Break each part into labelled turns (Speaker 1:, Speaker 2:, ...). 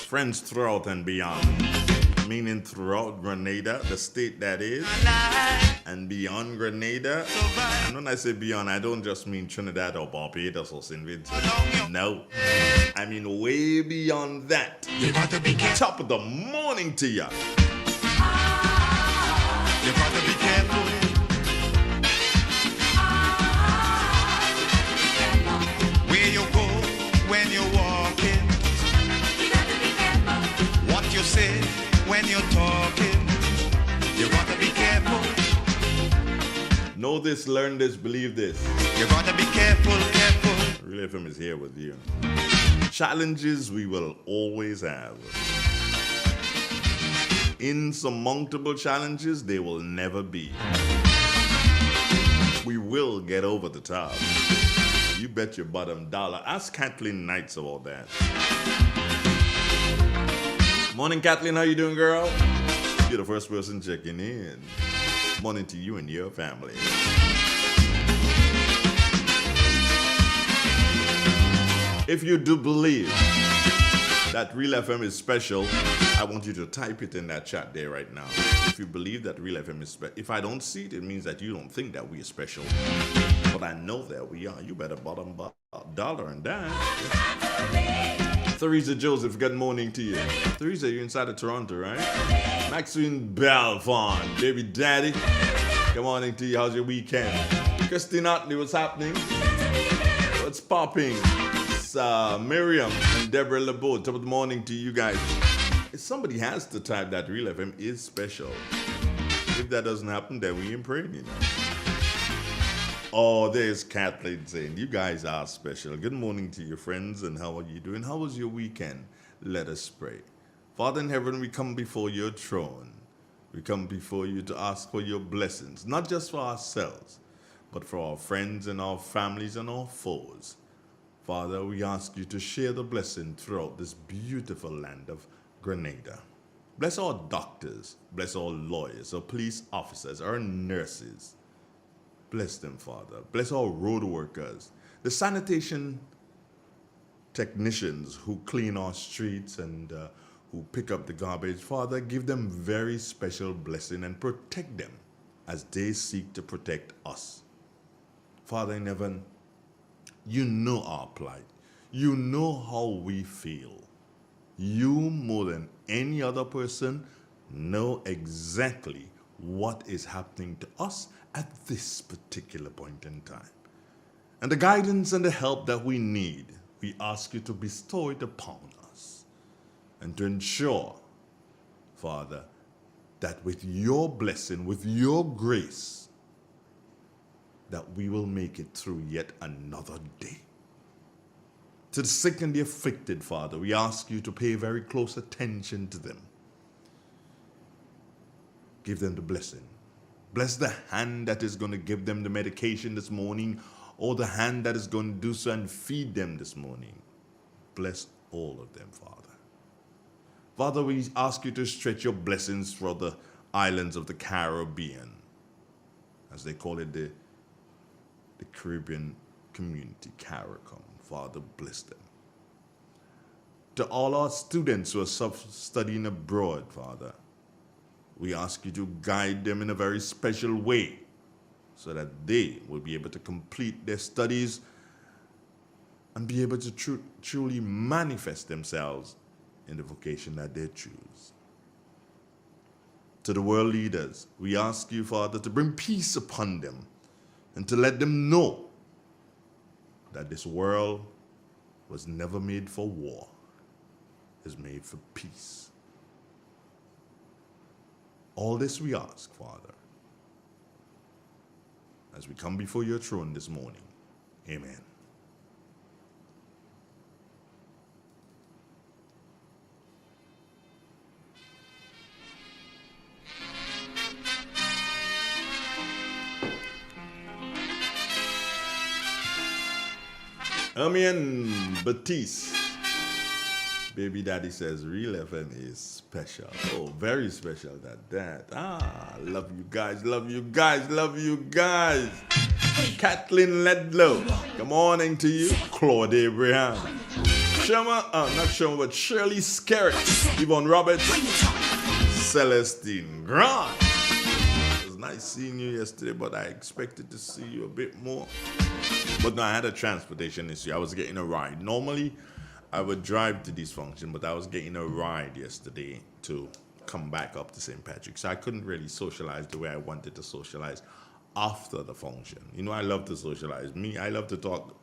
Speaker 1: Friends throughout and beyond. Meaning throughout Grenada, the state that is, and beyond Grenada. And when I say beyond, I don't just mean Trinidad or Barbados or St. Vincent. No. I mean way beyond that.
Speaker 2: You got to be careful.
Speaker 1: Top of the morning to ya.
Speaker 2: You got to be careful. Where you go when you're walking.
Speaker 3: You got to be careful.
Speaker 2: What you say when you're talking. You got to be careful.
Speaker 1: Know this, learn this, believe this.
Speaker 2: You got to be careful, careful.
Speaker 1: Real FM is here with you. Challenges we will always have. Insurmountable challenges they will never be. We will get over the top. You bet your bottom dollar. Ask Kathleen Knights about that. Morning, Kathleen. How you doing, girl? You're the first person checking in. Morning to you and your family. If you do believe that Real FM is special, I want you to type it in that chat there right now. If you believe that Real FM is special, if I don't see it, it means that you don't think that we are special. But I know that we are. You better bottom dollar and dime. Theresa Joseph, good morning to you. Theresa, you're inside of Toronto, right? Maxine Belfon, baby daddy, good morning to you. How's your weekend? Christine Otley, what's happening? What's popping? Miriam and Deborah LeBeau, top of the morning to you guys. If somebody has to type that Real FM is special. If that doesn't happen, then we ain't praying, you know. Oh, there's Kathleen saying, you guys are special. Good morning to your friends, and how are you doing? How was your weekend? Let us pray. Father in heaven, we come before your throne. We come before you to ask for your blessings, not just for ourselves, but for our friends and our families and our foes. Father, we ask you to share the blessing throughout this beautiful land of Grenada. Bless our doctors, bless our lawyers, our police officers, our nurses. Bless them, Father. Bless our road workers, the sanitation technicians who clean our streets and who pick up the garbage. Father, give them very special blessing and protect them as they seek to protect us. Father in heaven, you know our plight. You know how we feel. You, more than any other person, know exactly what is happening to us at this particular point in time. And the guidance and the help that we need, we ask you to bestow it upon us and to ensure, Father, that with your blessing, with your grace, that we will make it through yet another day. To the sick and the afflicted, Father, we ask you to pay very close attention to them. Give them the blessing. Bless the hand that is going to give them the medication this morning, or the hand that is going to do so and feed them this morning. Bless all of them, Father. Father, we ask you to stretch your blessings for the islands of the Caribbean, as they call it, the Caribbean community, CARICOM. Father, bless them. To all our students who are studying abroad, Father, we ask you to guide them in a very special way so that they will be able to complete their studies and be able to truly manifest themselves in the vocation that they choose. To the world leaders, we ask you, Father, to bring peace upon them and to let them know that this world was never made for war. It's made for peace. All this we ask, Father, as we come before your throne this morning. Amen. Ermian Batiste. Baby daddy says Real FM is special. Oh, very special that. Love you guys, love you guys, love you guys. Kathleen Ledlow. Good morning to you. Claude Abraham. not Sherma, but Shirley Skerritt, Yvonne Roberts, Celestine Grant. It was nice seeing you yesterday, but I expected to see you a bit more. But no, I had a transportation issue. I was getting a ride. Normally, I would drive to this function, but I was getting a ride yesterday to come back up to St. Patrick's. So I couldn't really socialize the way I wanted to socialize after the function. You know, I love to socialize. Me, I love to talk.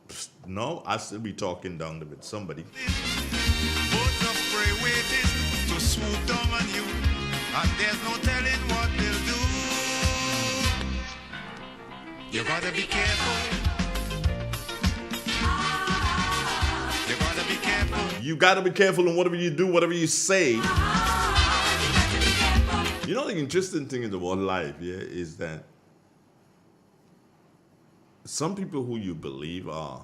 Speaker 1: No, I'll still be talking down there with somebody.
Speaker 2: Boats of prey waiting to swoop down on you, and there's no telling what they'll do. You gotta be careful. You gotta be careful.
Speaker 1: You got to be careful in whatever you do, whatever you say. You know, the interesting thing about life, yeah, is that some people who you believe are,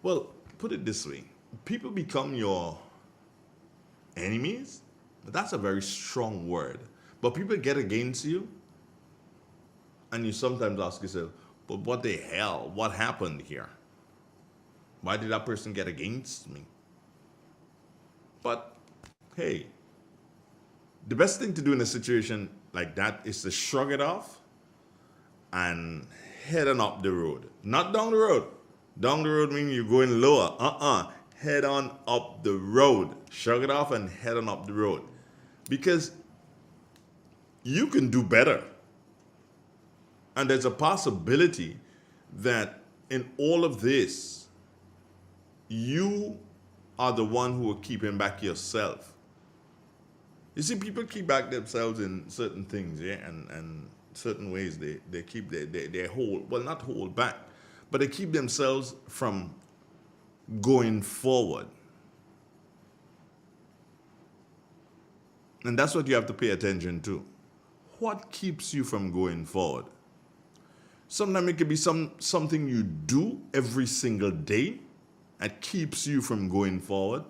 Speaker 1: well, put it this way, people become your enemies. That's a very strong word. But people get against you, and you sometimes ask yourself, but what the hell? What happened here? Why did that person get against me? But, hey, the best thing to do in a situation like that is to shrug it off and head on up the road. Not down the road. Down the road means you're going lower. Head on up the road. Shrug it off and head on up the road. Because you can do better. And there's a possibility that in all of this, you are the one who will keep him back yourself. You see, people keep back themselves in certain things, yeah, and certain ways they keep their hold, well, not hold back, but they keep themselves from going forward. And that's what you have to pay attention to. What keeps you from going forward? Sometimes it could be something you do every single day that keeps you from going forward.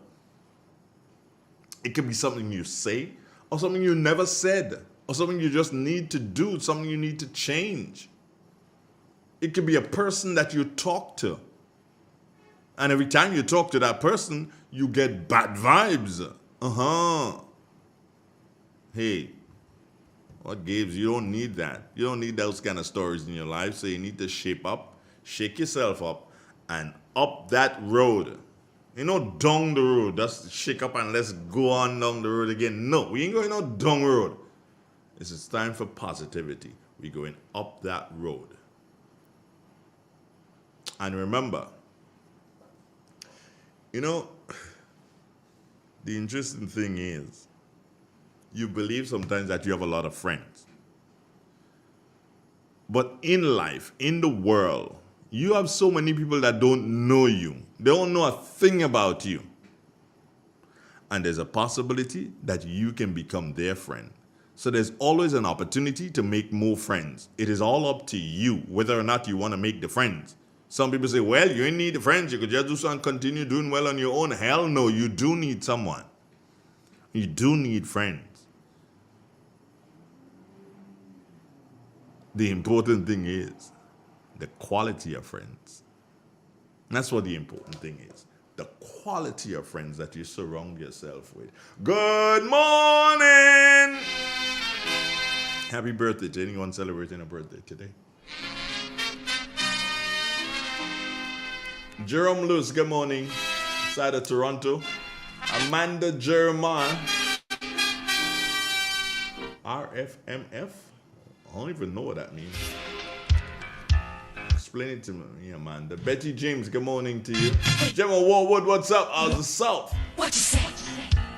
Speaker 1: It could be something you say, or something you never said, or something you just need to do, something you need to change. It could be a person that you talk to. And every time you talk to that person, you get bad vibes. Hey, what gives? You don't need that. You don't need those kind of stories in your life. So you need to shape up, shake yourself up, and up that road. You know, down the road. Just shake up and let's go on down the road again. No, we ain't going no down road. It's time for positivity. We're going up that road. And remember, you know, the interesting thing is, you believe sometimes that you have a lot of friends. But in life, in the world, you have so many people that don't know you. They don't know a thing about you. And there's a possibility that you can become their friend. So there's always an opportunity to make more friends. It is all up to you whether or not you want to make the friends. Some people say, well, you ain't need the friends. You could just do something, continue doing well on your own. Hell no, you do need someone. You do need friends. The important thing is the quality of friends. That's what the important thing is. The quality of friends that you surround yourself with. Good morning! Happy birthday to anyone celebrating a birthday today. Jerome Lewis, good morning. Side of Toronto. Amanda Jeremiah. RFMF? I don't even know what that means. Explain it to me, Amanda. Betty James, good morning to you. Gemma Warwood, what's up? How's the South?
Speaker 3: What you say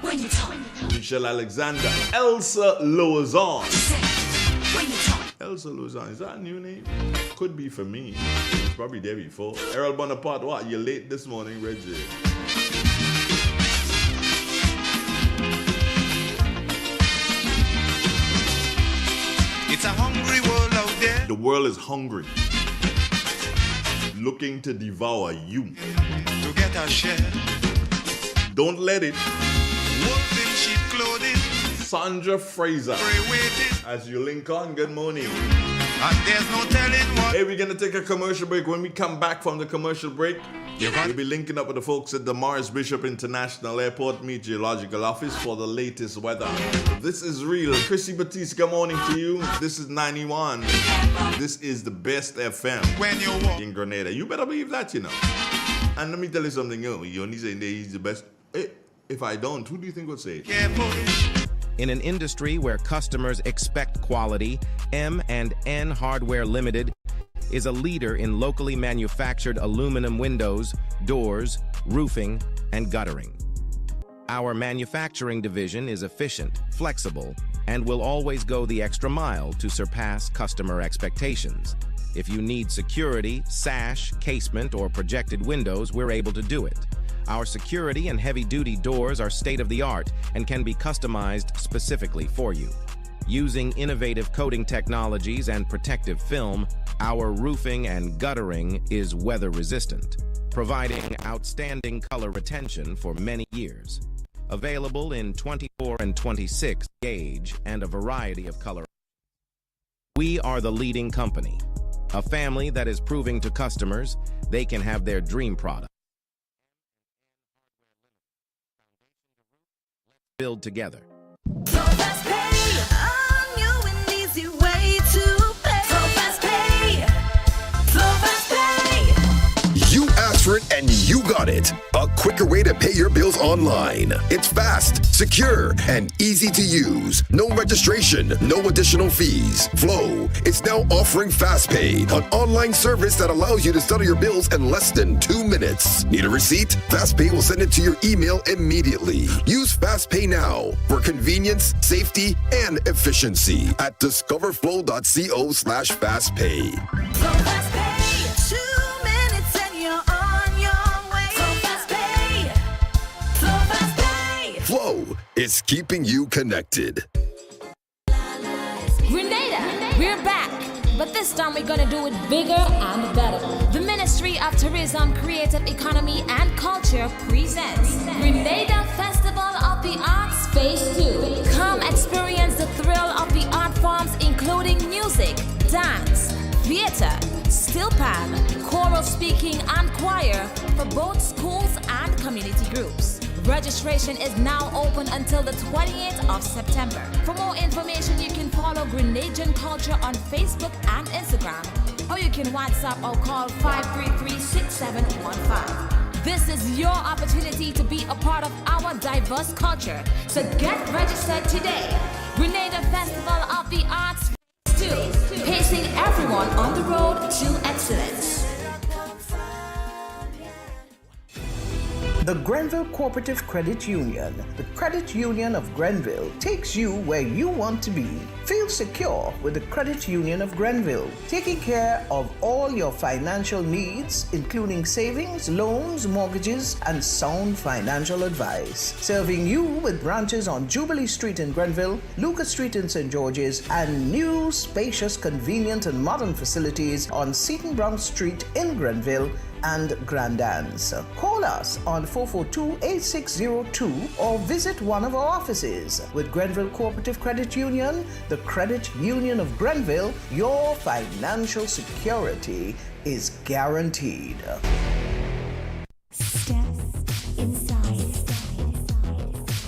Speaker 3: when you talk?
Speaker 1: Michelle Alexander. Elsa Loazon.
Speaker 3: When you talk?
Speaker 1: Elsa Loazon, is that a new name? Could be for me. It's probably there before. Errol Bonaparte, what? You're late this morning, Reggie.
Speaker 2: It's a hungry world out there.
Speaker 1: The world is hungry, looking to devour you.
Speaker 2: To get a share.
Speaker 1: Don't let it.
Speaker 2: Wolf in sheep clothing.
Speaker 1: Sandra Fraser,
Speaker 2: Pray waiting.
Speaker 1: as you link on, good morning.
Speaker 2: and there's no telling what.
Speaker 1: Hey, we're going to take a commercial break. When we come back from the commercial break, we'll be linking up with the folks at the Morris Bishop International Airport Meteorological Office for the latest weather. This is real. Chrissy Batiste, good morning to you. This is 91. This is the best FM
Speaker 2: When you walk,
Speaker 1: in Grenada. You better believe that, you know. And let me tell you something, you only say he's the best. Hey, if I don't, who do you think would say it?
Speaker 2: careful.
Speaker 4: In an industry where customers expect quality, M&N Hardware Limited is a leader in locally manufactured aluminum windows, doors, roofing, and guttering. Our manufacturing division is efficient, flexible, and will always go the extra mile to surpass customer expectations. If you need security, sash, casement, or projected windows, we're able to do it. Our security and heavy-duty doors are state-of-the-art and can be customized specifically for you. Using innovative coating technologies and protective film, our roofing and guttering is weather-resistant, providing outstanding color retention for many years. Available in 24 and 26 gauge and a variety of color. We are the leading company, a family that is proving to customers they can have their dream product. Build together.
Speaker 3: So fast pay, a new and easy way to pay. So fast pay, so fast pay.
Speaker 5: You asked for it and you got it. A quicker way to pay your bills online. It's fast, secure, and easy to use. No registration, no additional fees. Flow is now offering FastPay, an online service that allows you to settle your bills in less than 2 minutes. Need a receipt? FastPay will send it to your email immediately. Use FastPay now for convenience, safety, and efficiency at discoverflow.co/fastpay.
Speaker 3: So fast pay, 2 minutes and you're on your way. So fast pay, so fast pay.
Speaker 5: Flow is keeping you connected.
Speaker 6: Grenada, we're back, but this time we're gonna do it bigger and better. The Ministry of Tourism, Creative Economy and Culture presents Grenada Festival of the Arts Phase 2. Come experience the thrill of the art forms including music, dance, theater, steel pan, choral speaking and choir for both schools and community groups. Registration is now open until the 28th of September. For more information, you can follow Grenadian Culture on Facebook and Instagram, or you can WhatsApp or call 533-6715. This is your opportunity to be a part of our diverse culture, so get registered today. Grenada Festival of the Arts Phase 2, pacing everyone on the road to excellence.
Speaker 7: The Grenville Cooperative Credit Union, the credit union of Grenville, takes you where you want to be. Feel secure with the Credit Union of Grenville, taking care of all your financial needs, including savings, loans, mortgages, and sound financial advice. Serving you with branches on Jubilee Street in Grenville, Lucas Street in St. George's, and new, spacious, convenient, and modern facilities on Seton Brown Street in Grenville and Grand Anse. Call us on 442-8602 or visit one of our offices. With Grenville Cooperative Credit Union, the Credit Union of Grenville, your financial security is guaranteed.
Speaker 8: Step inside.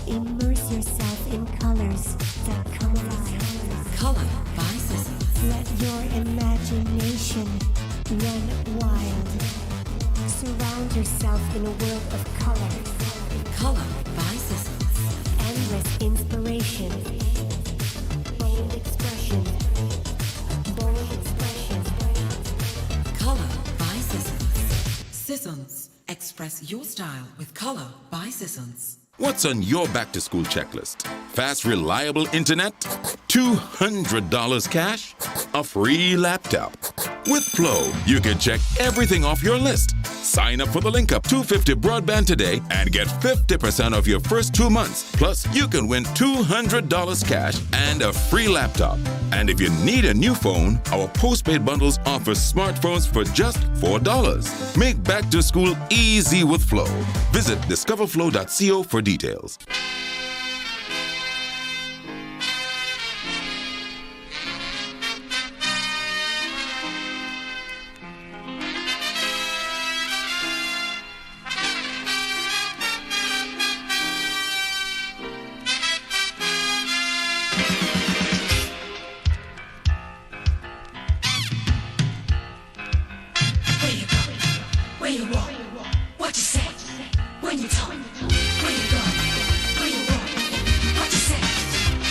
Speaker 8: Immerse yourself in colors that come alive.
Speaker 3: Color by Sissons.
Speaker 8: Let your imagination run wild. Surround yourself in a world of color.
Speaker 3: Color by Sissons.
Speaker 8: Endless inspiration. Bold expression. Bold expression.
Speaker 3: Color by Sissons. Sissons. Express your style with Color by Sissons.
Speaker 9: What's on your back-to-school checklist? Fast, reliable internet? $200 cash? A free laptop? With Flow, you can check everything off your list. Sign up for the Link Up 250 broadband today and get 50% off your first 2 months. Plus, you can win $200 cash and a free laptop. And if you need a new phone, our postpaid bundles offer smartphones for just $4. Make back to school easy with Flow. Visit discoverflow.co for details.
Speaker 3: when you talk, when you go, when you walk, what you say,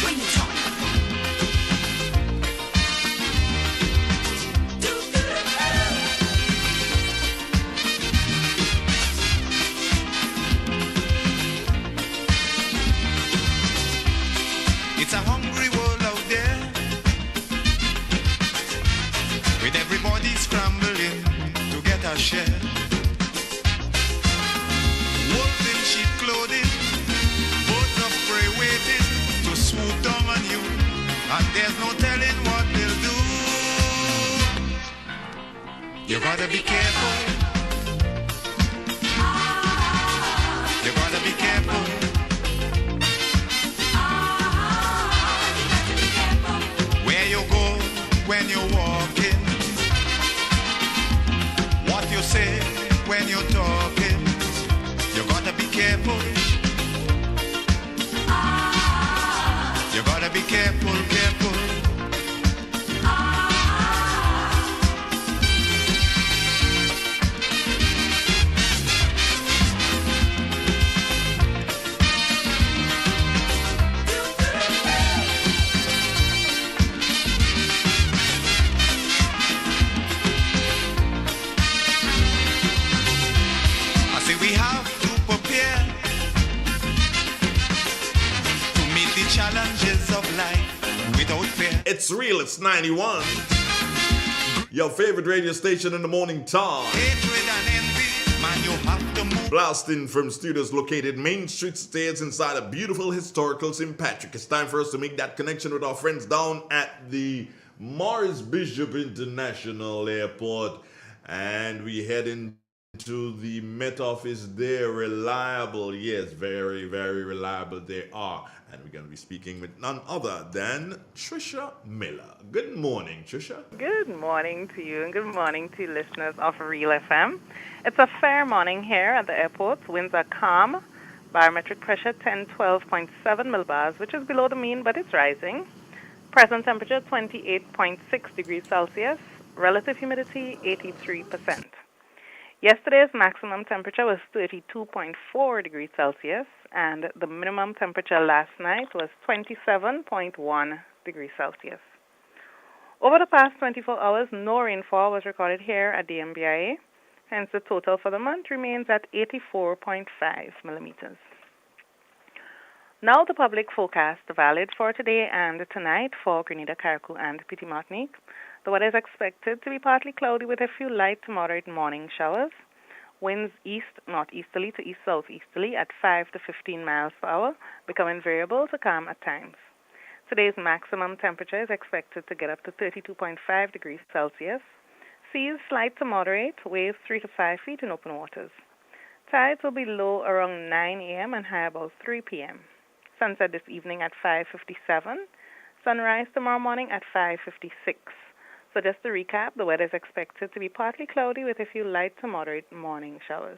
Speaker 3: when you talk.
Speaker 2: It's a hungry world out there, with everybody scrambling to get a share. Wolves in sheep clothing, birds of prey waiting to swoop down on you, and there's no telling what they'll do. You gotta be careful. You gotta be careful. Where you go when you're walking, what you say when you're talking, you gotta be careful. You gotta be careful, careful. I say we have to prepare to meet the challenges of life without fear.
Speaker 1: It's real, it's 91. Your favorite radio station in the morning time.
Speaker 2: Hatred and envy, man, you have to move.
Speaker 1: Blasting from studios located Main Street Stairs inside a beautiful historical St. Patrick. It's time for us to make that connection with our friends down at the Morris Bishop International Airport. And we head into the Met Office there. Reliable, yes, very, very reliable they are. And we're going to be speaking with none other than Trisha Miller. Good morning, Trisha.
Speaker 10: Good morning to you and good morning to listeners of Real FM. It's a fair morning here at the airport. Winds are calm. Barometric pressure 1012.7 millibars, which is below the mean, but it's rising. Present temperature 28.6 degrees Celsius. Relative humidity 83%. Yesterday's maximum temperature was 32.4 degrees Celsius, and the minimum temperature last night was 27.1 degrees Celsius. Over the past 24 hours, no rainfall was recorded here at the MBIA, hence the total for the month remains at 84.5 millimeters. Now the public forecast valid for today and tonight for Grenada, Carriacou, and Petite Martinique. The weather is expected to be partly cloudy with a few light to moderate morning showers. Winds east-northeasterly to east-southeasterly at 5 to 15 miles per hour, becoming variable to calm at times. Today's maximum temperature is expected to get up to 32.5 degrees Celsius. Seas slight to moderate, waves 3 to 5 feet in open waters. Tides will be low around 9 a.m. and high about 3 p.m. Sunset this evening at 5:57. Sunrise tomorrow morning at 5:56. So just to recap, the weather is expected to be partly cloudy with a few light to moderate morning showers.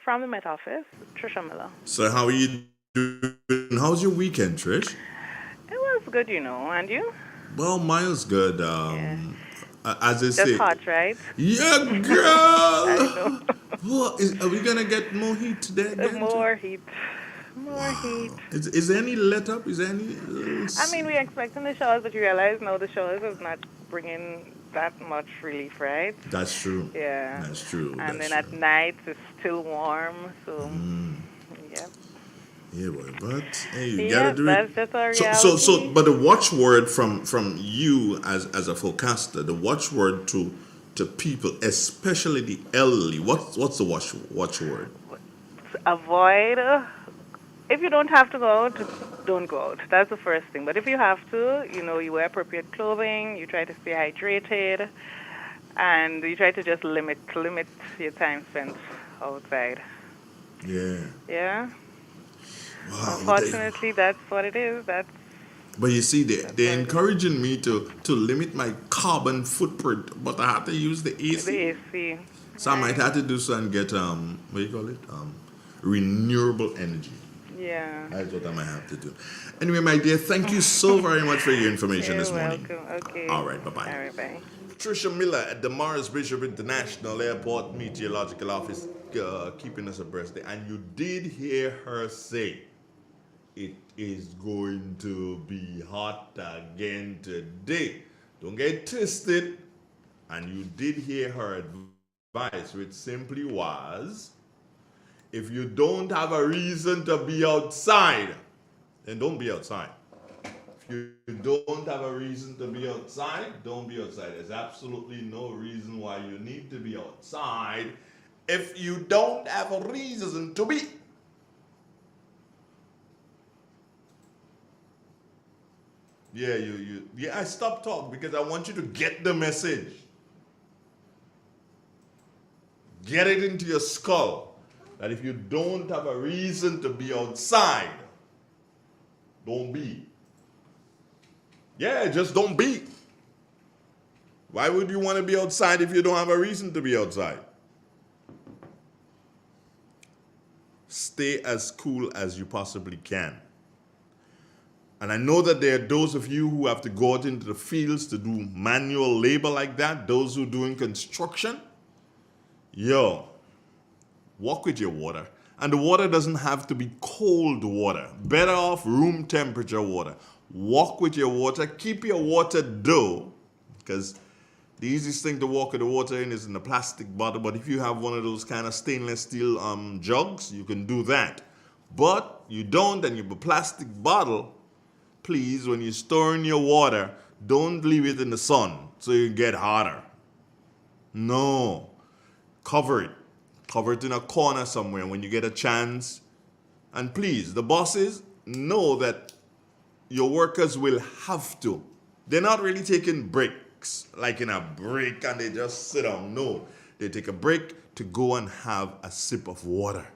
Speaker 10: From the Met Office, Trisha Miller.
Speaker 1: So how are you doing? How's your weekend, Trish?
Speaker 10: It was good, you know, and you?
Speaker 1: Well, mine was good. As I
Speaker 10: Just
Speaker 1: say,
Speaker 10: hot, right?
Speaker 1: yeah, girl.
Speaker 10: I know.
Speaker 1: What are we gonna get more heat today? Again?
Speaker 10: More heat. More heat.
Speaker 1: Is there any let up? Is there any?
Speaker 10: I mean, we're expecting the showers, but you realize now the showers is not bringing that much relief, right?
Speaker 1: That's true.
Speaker 10: Yeah.
Speaker 1: That's true.
Speaker 10: And
Speaker 1: that's
Speaker 10: then
Speaker 1: true.
Speaker 10: at night it's still warm, so yeah.
Speaker 1: Yeah, boy, but hey, you
Speaker 10: Yeah,
Speaker 1: gotta do
Speaker 10: that's
Speaker 1: it.
Speaker 10: just our
Speaker 1: So,
Speaker 10: reality.
Speaker 1: but the watchword from you as a forecaster, the watchword to people, especially the elderly. What's the watchword?
Speaker 10: Avoid. If you don't have to go out, don't go out. That's the first thing. But if you have to, you know, you wear appropriate clothing, you try to stay hydrated, and you try to just limit your time spent outside.
Speaker 1: Yeah.
Speaker 10: Yeah.
Speaker 1: Wow.
Speaker 10: Unfortunately, that's what it is.
Speaker 1: But you see, they're encouraging me to limit my carbon footprint, but I have to use the AC.
Speaker 10: The AC.
Speaker 1: So I might have to do so and get what do you call it? Renewable energy.
Speaker 10: Yeah.
Speaker 1: That's what I might have to do. Anyway, my dear, thank you so very much for your information
Speaker 10: You're
Speaker 1: this morning.
Speaker 10: welcome. Okay.
Speaker 1: All right, bye-bye.
Speaker 10: All right, bye.
Speaker 1: Patricia Miller at the Morris Bishop International Airport Meteorological Office, keeping us abreast there. And you did hear her say it is going to be hot again today. Don't get twisted. And you did hear her advice, which simply was, if you don't have a reason to be outside, then don't be outside. If you don't have a reason to be outside, don't be outside. There's absolutely no reason why you need to be outside if you don't have a reason to be. Yeah, I stopped talking because I want you to get the message. Get it into your skull that if you don't have a reason to be outside, don't be. Yeah, just don't be. Why would you want to be outside if you don't have a reason to be outside? Stay as cool as you possibly can. And I know that there are those of you who have to go out into the fields to do manual labor like that, those who are doing construction. Yo, walk with your water. And the water doesn't have to be cold water. Better off room temperature water. Walk with your water. Keep your water though, because the easiest thing to walk with the water in is in a plastic bottle. But if you have one of those kind of stainless steel jugs, you can do that. But you don't, and you have a plastic bottle. Please, when you're storing your water, don't leave it in the sun so you get hotter. No. Cover it. Cover it in a corner somewhere when you get a chance. And please, the bosses know that your workers will have to. They're not really taking breaks, like in a break and they just sit down. No, they take a break to go and have a sip of water.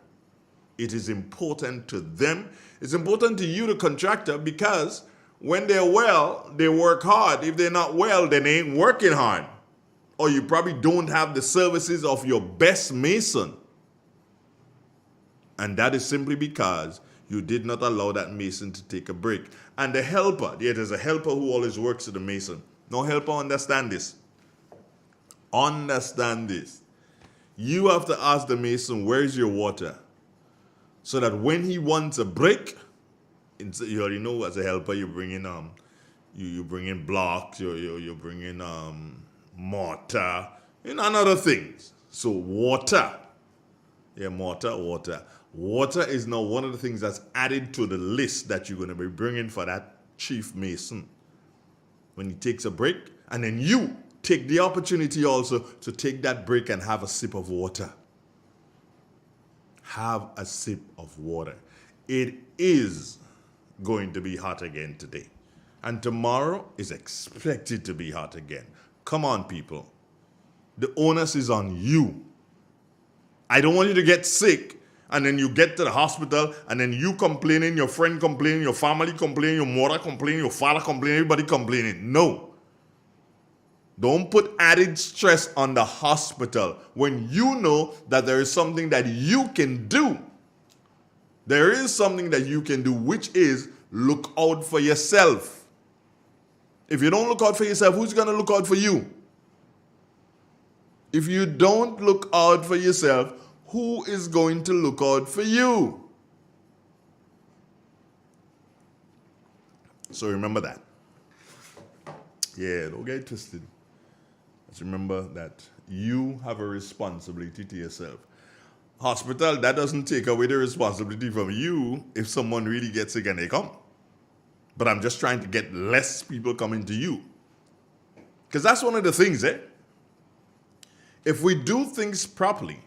Speaker 1: It is important to them. It's important to you, the contractor, because when they're well, they work hard. If they're not well, then they ain't working hard. Or you probably don't have the services of your best mason. And that is simply because you did not allow that mason to take a break. And the helper, yeah, there's a helper who always works with the mason. No helper, understand this. Understand this. You have to ask the mason, where's your water? So that when he wants a break, you already know as a helper, you bring in you bring in blocks, you bring in mortar, and other things. So water. Yeah, water. Water is now one of the things that's added to the list that you're going to be bringing for that chief mason when he takes a break. And then you take the opportunity also to take that break and have a sip of water. Have a sip of water. It is going to be hot again today. And tomorrow is expected to be hot again. Come on, people. The onus is on you. I don't want you to get sick and then you get to the hospital and then you complaining, your friend complaining, your family complaining, your mother complaining, your father complaining, everybody complaining. No. Don't put added stress on the hospital when you know that there is something that you can do. There is something that you can do, which is look out for yourself. If you don't look out for yourself, who's going to look out for you? If you don't look out for yourself, who is going to look out for you? So remember that. Yeah, don't get twisted. Just remember that you have a responsibility to yourself. Hospital, that doesn't take away the responsibility from you if someone really gets sick and they come. But I'm just trying to get less people coming to you. Because that's one of the things, If we do things properly,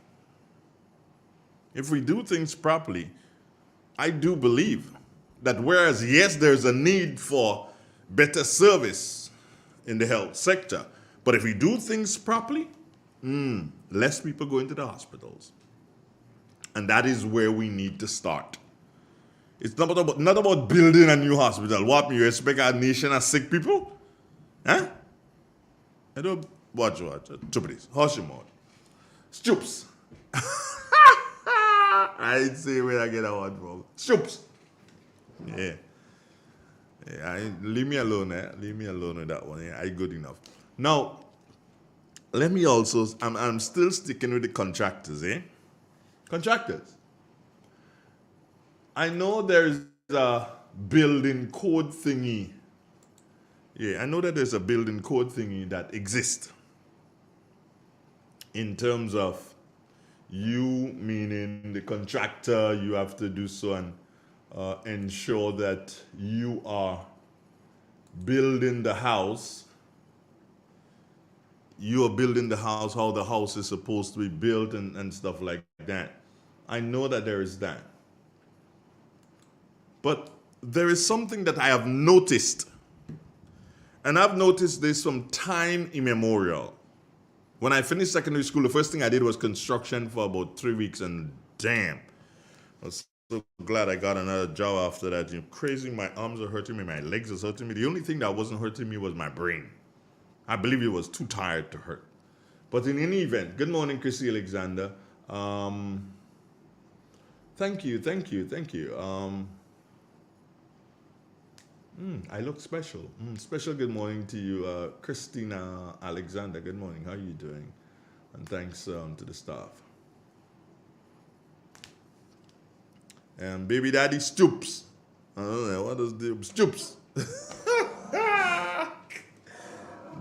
Speaker 1: I do believe that whereas, yes, there's a need for better service in the health sector, but if we do things properly, less people go into the hospitals. And that is where we need to start. It's not about building a new hospital. What, you expect our nation as sick people? Huh? I don't watch. Please, hush your mouth. Stoops. I didn't say where I get that one from. Stoops. Yeah. Leave me alone, Leave me alone with that one. Yeah, I good enough. Now, let me also, I'm still sticking with the contractors, Contractors. I know there's a building code thingy. Yeah, I know that there's a building code thingy that exists in terms of you, meaning the contractor, you have to do so and ensure that you are building the house. You are building the house, how the house is supposed to be built and stuff like that. I know that there is that. But there is something that I have noticed. And I've noticed this from time immemorial. When I finished secondary school, the first thing I did was construction for about 3 weeks, and damn, I was so glad I got another job after that. You know, crazy, my arms are hurting me, my legs are hurting me. The only thing that wasn't hurting me was my brain. I believe it was too tired to hurt. But in any event, good morning, Chrissy Alexander. Thank you. I look special. Special good morning to you, Christina Alexander. Good morning. How are you doing? And thanks to the staff. And baby daddy Stoops. I don't know, what does the Stoops?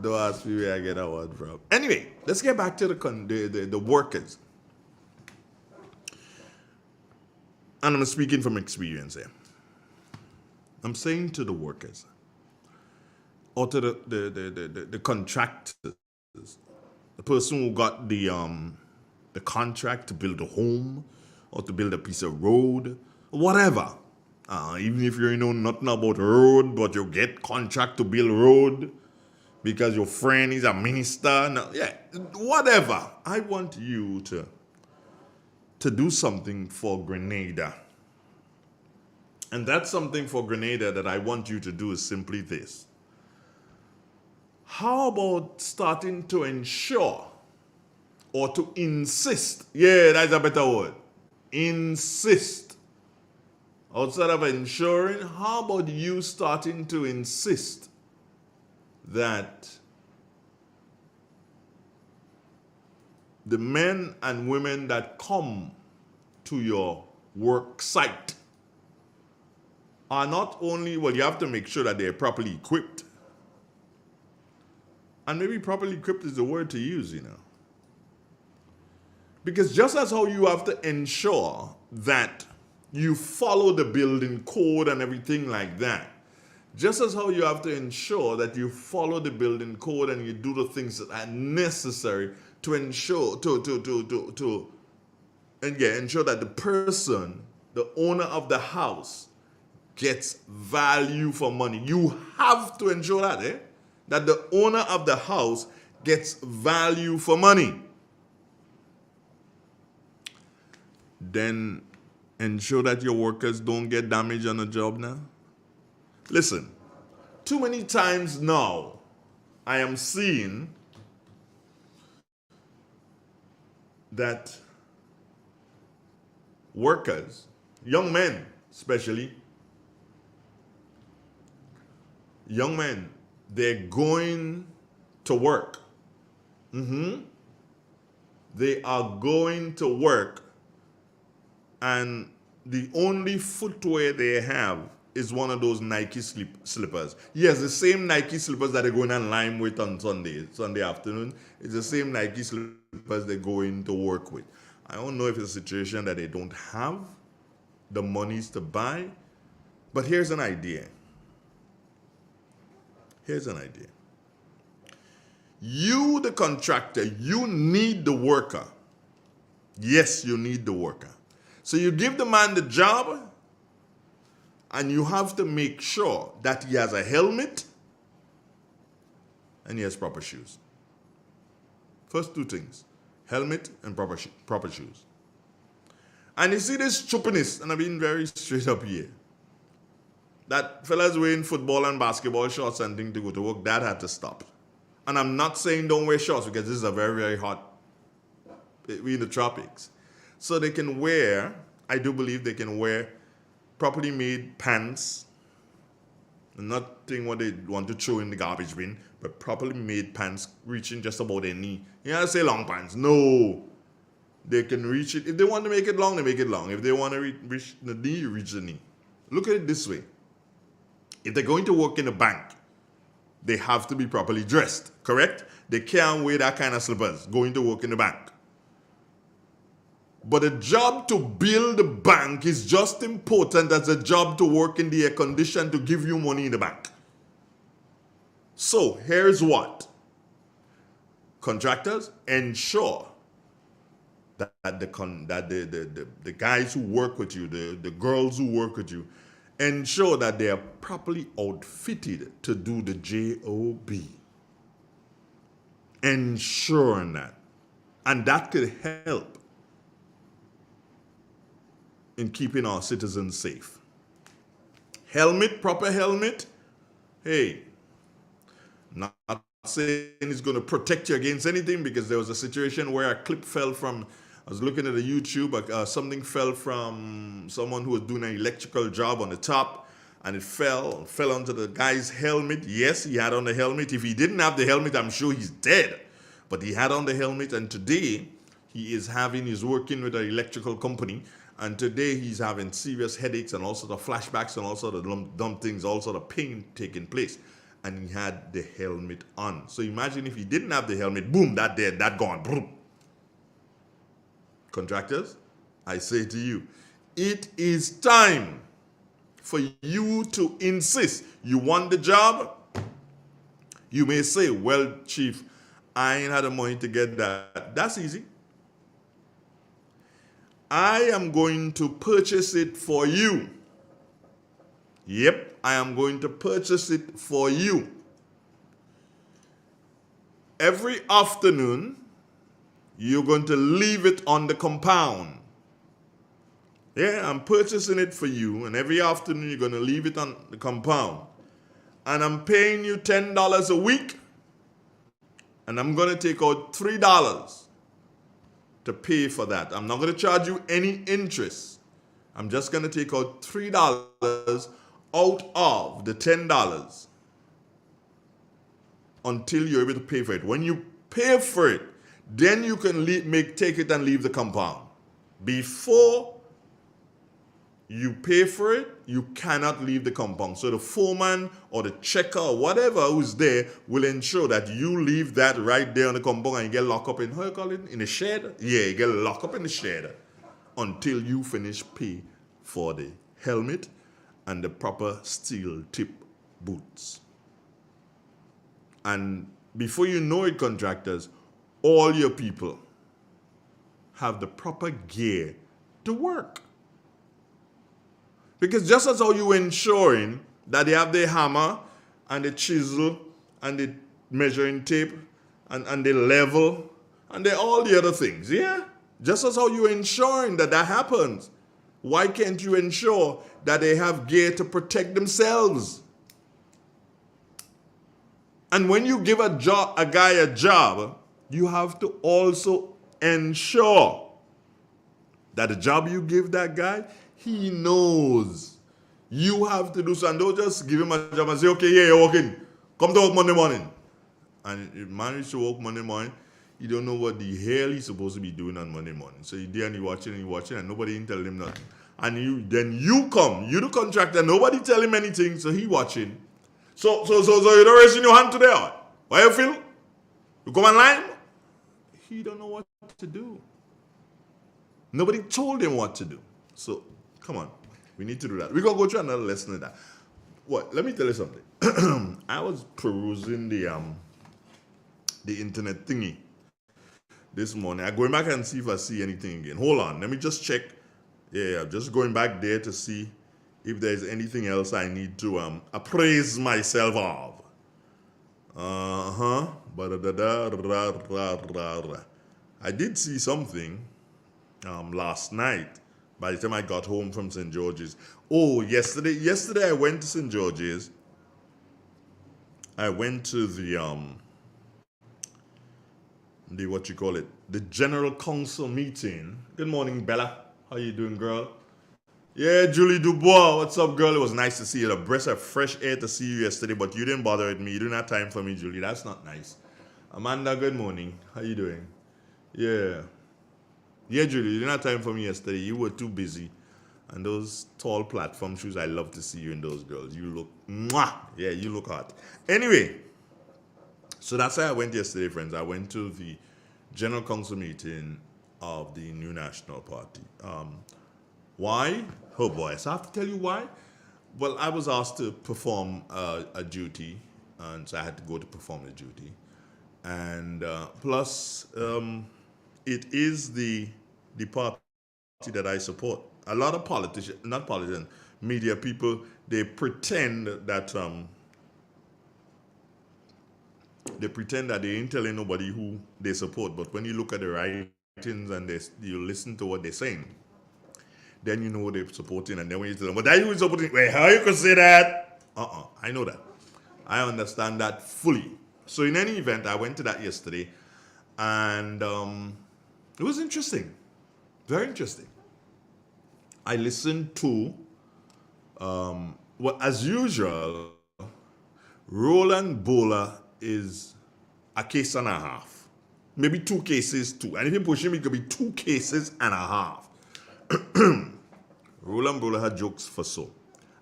Speaker 1: Don't ask me where I get that word from. Anyway, let's get back to the workers. And I'm speaking from experience here. I'm saying to the workers, or to the contractors, the person who got the contract to build a home or to build a piece of road, whatever. Even if you know nothing about road, but you get contract to build road because your friend is a minister, whatever. I want you to do something for Grenada. And that's something for Grenada that I want you to do is simply this. How about starting to ensure or to insist? Yeah, that's a better word. Insist. Outside of ensuring, how about you starting to insist that the men and women that come to your work site are not only, well, you have to make sure that they're properly equipped. And maybe properly equipped is the word to use, Because just as how you have to ensure that you follow the building code and everything like that, just as how you have to ensure that you follow the building code and you do the things that are necessary to ensure, ensure that the person, the owner of the house, gets value for money. You have to ensure that, that the owner of the house gets value for money. Then ensure that your workers don't get damaged on the job now. Listen, too many times now, I am seeing that workers, young men especially, young men, they're going to work. They are going to work, and the only footwear they have is one of those Nike slippers. Yes, the same Nike slippers that they're going online with on Sunday afternoon. It's the same Nike slippers they're going to work with. I don't know if it's a situation that they don't have the monies to buy, but here's an idea. You, the contractor, you need the worker. Yes, you need the worker. So you give the man the job, and you have to make sure that he has a helmet and he has proper shoes. First two things, helmet and proper shoes. And you see this stupidness, and I'm being very straight up here, that fellas wearing football and basketball shorts and things to go to work, that had to stop. And I'm not saying don't wear shorts because this is a very, very hot, we're in the tropics. So they can wear, I do believe they can wear properly made pants, nothing what they want to throw in the garbage bin, but properly made pants reaching just about their knee. You know, say long pants. No. They can reach it. If they want to make it long, they make it long. If they want to reach the knee, reach the knee. Look at it this way. If they're going to work in a bank, they have to be properly dressed, correct? They can't wear that kind of slippers going to work in the bank. But a job to build a bank is just important as a job to work in the air condition to give you money in the bank. So here's what. Contractors, ensure that the guys who work with you, the girls who work with you, ensure that they are properly outfitted to do the job. Ensuring that. And that could help in keeping our citizens safe. Helmet, proper helmet. Hey, not saying it's going to protect you against anything, because there was a situation where a clip fell from, I was looking at the YouTube, something fell from someone who was doing an electrical job on the top, and it fell onto the guy's helmet. Yes, he had on the helmet. If he didn't have the helmet, I'm sure he's dead. But he had on the helmet, and today he's working with an electrical company, and today he's having serious headaches and all sorts of flashbacks and all sorts of dumb things, all sorts of pain taking place. And he had the helmet on. So imagine if he didn't have the helmet, boom, that dead, that gone. Boom. Contractors, I say to you, it is time for you to insist. You want the job? You may say, well, Chief, I ain't had the money to get that. That's easy. I am going to purchase it for you. Yep, I am going to purchase it for you. Every afternoon, you're going to leave it on the compound. Yeah, I'm purchasing it for you, and every afternoon you're going to leave it on the compound. And I'm paying you $10 a week, and I'm going to take out $3 to pay for that. I'm not going to charge you any interest. I'm just going to take out $3 out of the $10 until you're able to pay for it. When you pay for it, then you can take it and leave the compound. Before you pay for it, you cannot leave the compound. So the foreman or the checker or whatever who's there will ensure that you leave that right there on the compound and you get locked up in, how you call it, in the shed? Yeah, you get locked up in the shed until you finish pay for the helmet and the proper steel tip boots. And before you know it, contractors, all your people have the proper gear to work. Because just as how you ensuring that they have the hammer and the chisel and the measuring tape and the level and all the other things, yeah? Just as how you ensuring that happens, why can't you ensure that they have gear to protect themselves? And when you give a guy a job, you have to also ensure that the job you give that guy, he knows. You have to do so. And don't just give him a job and say, okay, yeah, you're working. Come to work Monday morning. And if man is to work Monday morning, you don't know what the hell he's supposed to be doing on Monday morning. So you're there and you're watching and nobody ain't telling him nothing. And then you come, you the contractor, nobody tell him anything, so he watching. So you don't raise in your hand today, or why you feel? You come online? He don't know what to do. Nobody told him what to do. So, come on. We need to do that. We're going to go through another lesson of that. What? Let me tell you something. I was perusing the internet thingy this morning. I'm going back and see if I see anything again. Hold on. Let me just check. Yeah, just going back there to see if there's anything else I need to appraise myself of. I did see something last night by the time I got home from St. George's. Oh, yesterday I went to St. George's. I went to the the what you call it, the General Council meeting. Good morning, Bella. How you doing, girl? Yeah, Julie Dubois. What's up, girl? It was nice to see you. A breath of fresh air to see you yesterday, but you didn't bother with me. You didn't have time for me, Julie. That's not nice. Amanda, good morning. How you doing? Yeah. Yeah, Julie, you didn't have time for me yesterday. You were too busy. And those tall platform shoes, I love to see you in those, girls. You look, mwah! Yeah, you look hot. Anyway, so that's why I went yesterday, friends. I went to the General Council meeting of the New National Party. Why? Oh boy, so I have to tell you why. Well, I was asked to perform a duty, and so I had to go to perform the duty. And plus, it is the party that I support. A lot of politicians, not politicians, media people, they pretend that they ain't telling nobody who they support. But when you look at the writings and you listen to what they're saying, then you know they're supporting. And then when you tell them, but that you supporting, wait, how you could say that? I know that. I understand that fully. So in any event, I went to that yesterday, and it was interesting, very interesting. I listened to, well, as usual, Roland Bowler is a case and a half, maybe 2 cases too. And if you push him, it could be 2 cases and a half. Roland Bowler had jokes for so.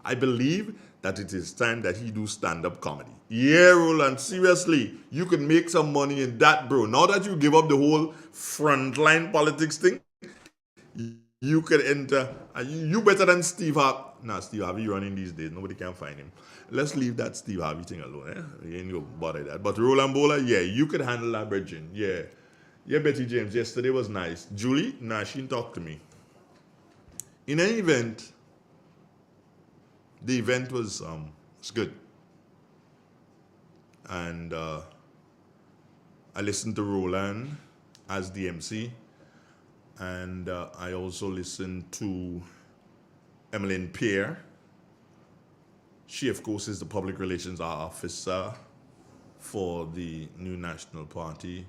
Speaker 1: I believe that it is time that he do stand-up comedy. Yeah, Roland, seriously, you could make some money in that, bro. Now that you give up the whole frontline politics thing, you could enter. You better than Steve Harvey. Nah, Steve Harvey running these days. Nobody can find him. Let's leave that Steve Harvey thing alone. You ain't gonna bother that. But Roland Bowler, yeah, you could handle that, bridging. Yeah. Yeah, Betty James, yesterday was nice. Julie, nah, she didn't talk to me. In any event, the event was good. And I listened to Roland as the MC. And I also listened to Emmeline Pierre. She, of course, is the public relations officer for the New National Party.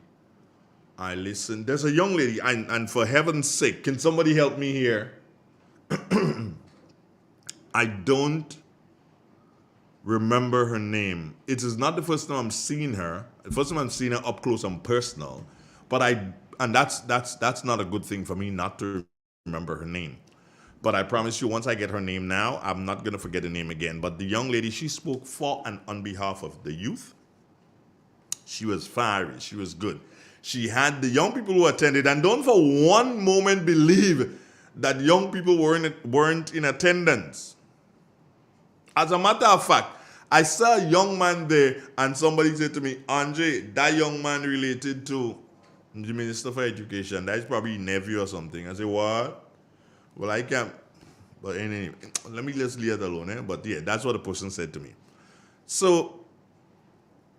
Speaker 1: I listened. There's a young lady, and for heaven's sake, can somebody help me here? I don't remember her name. It is not the first time I'm seeing her. The first time I'm seeing her up close and personal. But that's not a good thing for me not to remember her name. But I promise you, once I get her name now, I'm not going to forget the name again. But the young lady, she spoke for and on behalf of the youth. She was fiery. She was good. She had the young people who attended, and don't for one moment believe that young people weren't in attendance. As a matter of fact, I saw a young man there, and somebody said to me, Andre, that young man related to the Minister for Education. That's probably nephew or something. I said, what? Well, I can't. But anyway, let me just leave it alone. But yeah, that's what the person said to me. So,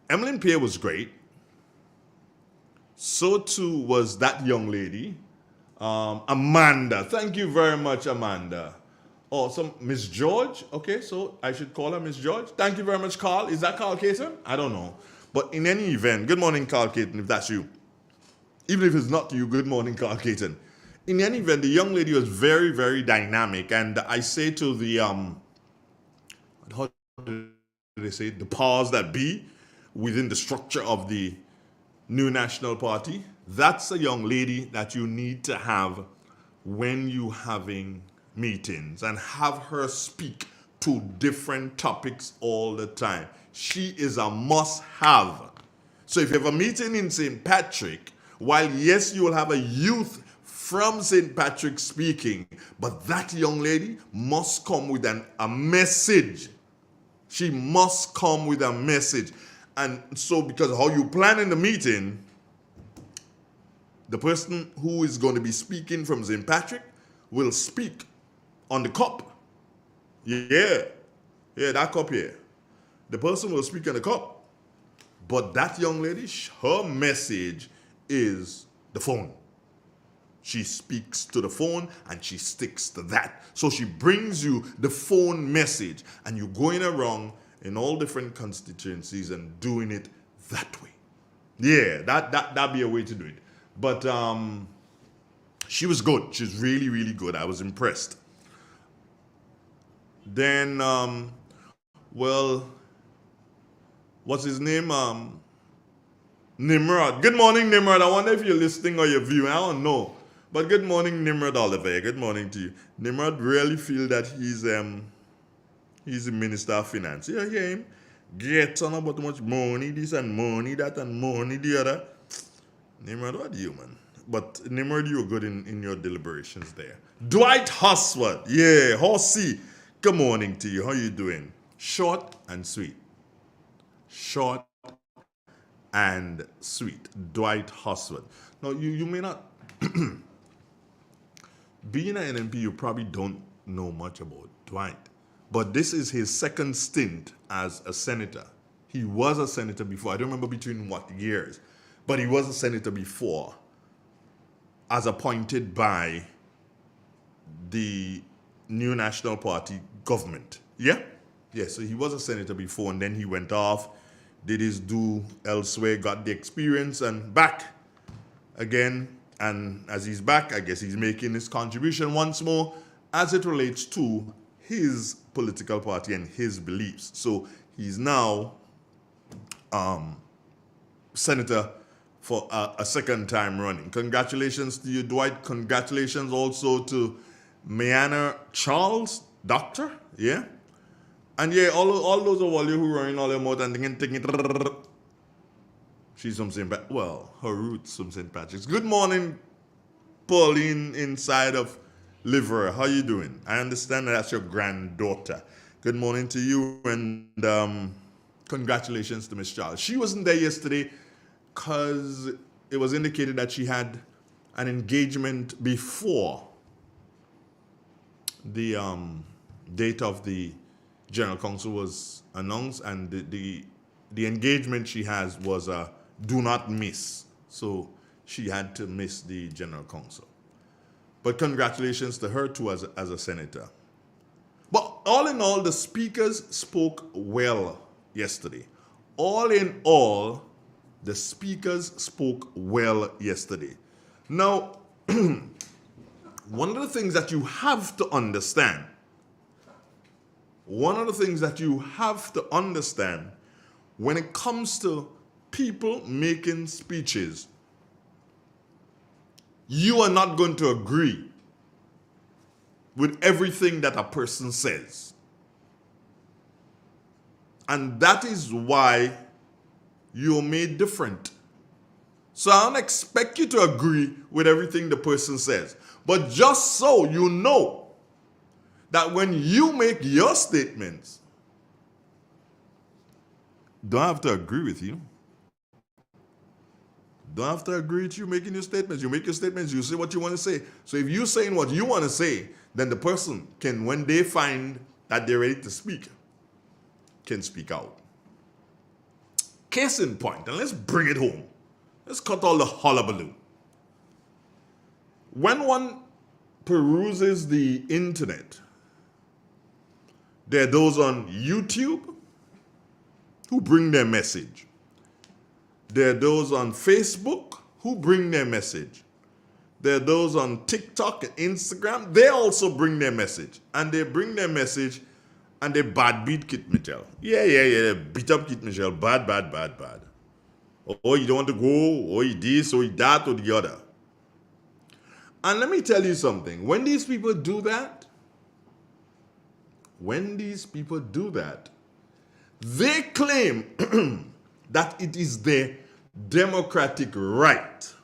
Speaker 1: Emmeline Pierre was great. So too was that young lady, Amanda. Thank you very much, Amanda. Oh, some Miss George. Okay, so I should call her Miss George. Thank you very much, Carl. Is that Carl Caton? I don't know. But in any event, good morning, Carl Caton, if that's you. Even if it's not you, good morning, Carl Caton. In any event, the young lady was very, very dynamic. And I say to the, how do they say it? The powers that be within the structure of the New National Party, that's a young lady that you need to have when you having meetings, and have her speak to different topics all the time. She is a must-have. So if you have a meeting in St. Patrick, while yes, you will have a youth from St. Patrick speaking, but that young lady must come with a message. She must come with a message. And so because how you plan in the meeting, the person who is going to be speaking from St. Patrick will speak on the cup. Yeah, that cup here. The person will speak on the cup. But that young lady, her message is the phone. She speaks to the phone and she sticks to that. So she brings you the phone message, and you're going around in all different constituencies and doing it that way. Yeah, that'd be a way to do it. But she was good. She's really, really good. I was impressed. Then, well, what's his name? Nimrod. Good morning, Nimrod. I wonder if you're listening or you're viewing. I don't know. But good morning, Nimrod Oliver. Good morning to you. Nimrod really feel that he's the Minister of Finance. You hear him? Gets on about how much money this and money that and money the other. Nimrod, what do you, man? But Nimrod, you were good in your deliberations there. Dwight Hosworth. Yeah, Horsey. Good morning to you. How you doing? Short and sweet. Short and sweet. Dwight Hosworth. Now, you may not... Being an NMP, you probably don't know much about Dwight. But this is his second stint as a senator. He was a senator before. I don't remember between what years. But he was a senator before, as appointed by the New National Party government. Yeah? Yeah, so he was a senator before, and then he went off, did his due elsewhere, got the experience, and back again. And as he's back, I guess he's making his contribution once more as it relates to his political party and his beliefs. So he's now senator for a second time running. Congratulations to you, Dwight. Congratulations also to Mayanna Charles, doctor. Yeah? And yeah, all those of you who are in all their mouth and thinking, she's from St. Patrick's. Well, her roots from St. Patrick's. Good morning, Pauline inside of Liver. How you doing? I understand that's your granddaughter. Good morning to you, and congratulations to Miss Charles. She wasn't there yesterday because it was indicated that she had an engagement before the date of the General Council was announced, and the engagement she has was a do not miss. So she had to miss the General Council. But congratulations to her too as a senator. But all in all, the speakers spoke well yesterday. All in all, the speakers spoke well yesterday. Now, one of the things that you have to understand, when it comes to people making speeches, you are not going to agree with everything that a person says. And that is why you're made different. So I don't expect you to agree with everything the person says. But just so you know that when you make your statements, don't have to agree with you. Don't have to agree with you making your statements. You make your statements, you say what you want to say. So if you're saying what you want to say, then the person can, when they find that they're ready to speak, can speak out. Case in point, and let's bring it home. Let's cut all the hullabaloo. When one peruses the internet, there are those on YouTube who bring their message. There are those on Facebook who bring their message. There are those on TikTok and Instagram. They also bring their message. And they bring their message and they bad beat Kit Mitchell. Yeah. They beat up Kit Mitchell. Bad. Oh, you don't want to go. Oh, you this, or you that, or the other. And let me tell you something. When these people do that, they claim that it is their democratic right.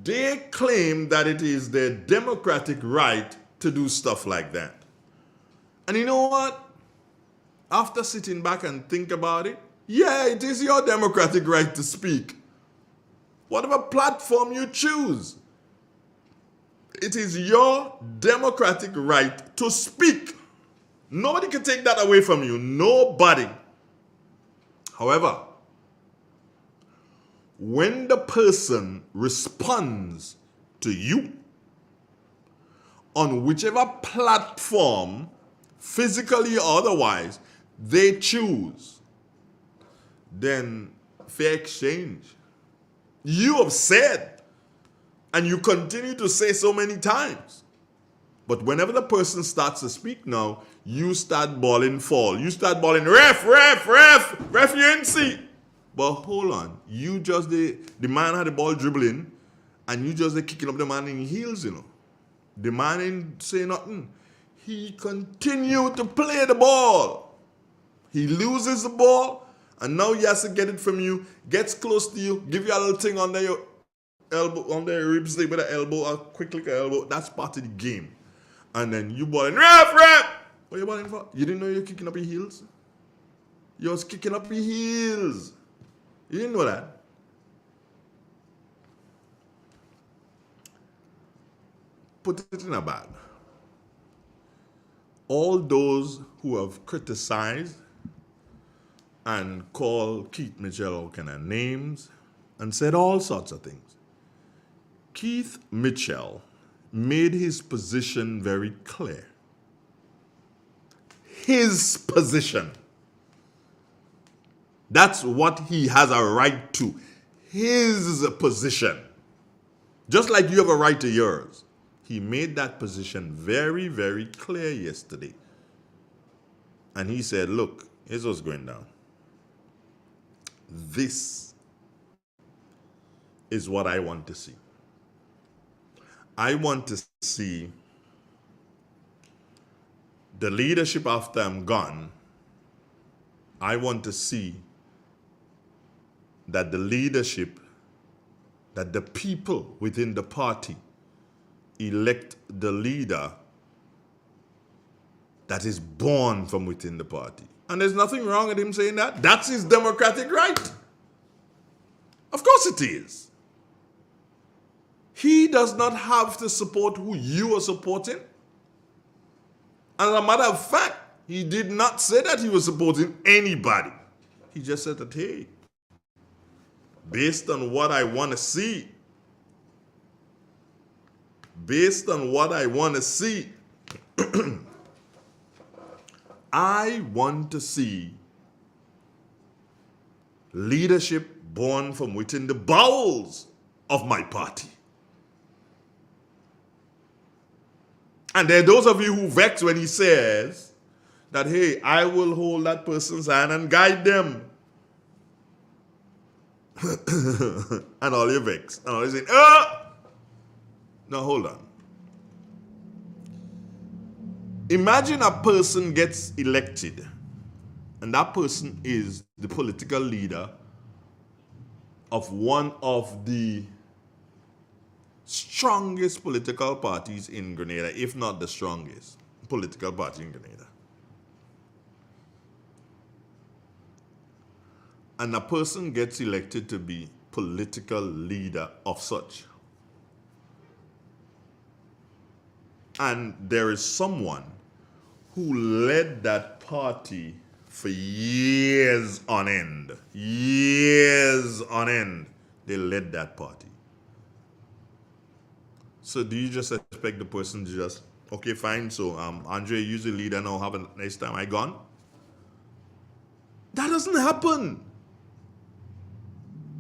Speaker 1: They claim that it is their democratic right to do stuff like that. And you know what? After sitting back and think about it, yeah, it is your democratic right to speak. Whatever platform you choose, it is your democratic right to speak. Nobody can take that away from you. Nobody. However, when the person responds to you on whichever platform, physically or otherwise, they choose, then fair exchange. You have said, and you continue to say so many times. But whenever the person starts to speak now, you start bawling fall. You start bawling, ref, you ain't see. But hold on, you just, the man had the ball dribbling, and you just kicking up the man in heels, you know. The man ain't say nothing. He continued to play the ball. He loses the ball, and now he has to get it from you, gets close to you, give you a little thing under your elbow, under your ribs, with an elbow, a quick lick of elbow. That's part of the game. And then you balling, ref! What are you balling for? You didn't know you were kicking up your heels? You was kicking up your heels. You didn't know that? Put it in a bag. All those who have criticized and called Keith Mitchell all kind of names and said all sorts of things. Keith Mitchell made his position very clear. His position. That's what he has a right to. His position. Just like you have a right to yours. He made that position very, very clear yesterday. And he said, look, here's what's going down. This is what I want to see. I want to see the leadership after I'm gone. I want to see that the leadership, that the people within the party elect the leader that is born from within the party. And there's nothing wrong with him saying that. That's his democratic right. Of course it is. He does not have to support who you are supporting. As a matter of fact, he did not say that he was supporting anybody. He just said that, hey, based on what I want to see, I want to see leadership born from within the bowels of my party. And there are those of you who vex when he says that, hey, I will hold that person's hand and guide them. And all you vex. And all you say, Now hold on. Imagine a person gets elected, and that person is the political leader of one of the strongest political parties in Grenada, if not the strongest political party in Grenada. And a person gets elected to be political leader of such. And there is someone who led that party for years on end. Years on end, they led that party. So do you just expect the person to just, okay, fine, so Andre, you're the leader now, have a nice time, I gone? That doesn't happen.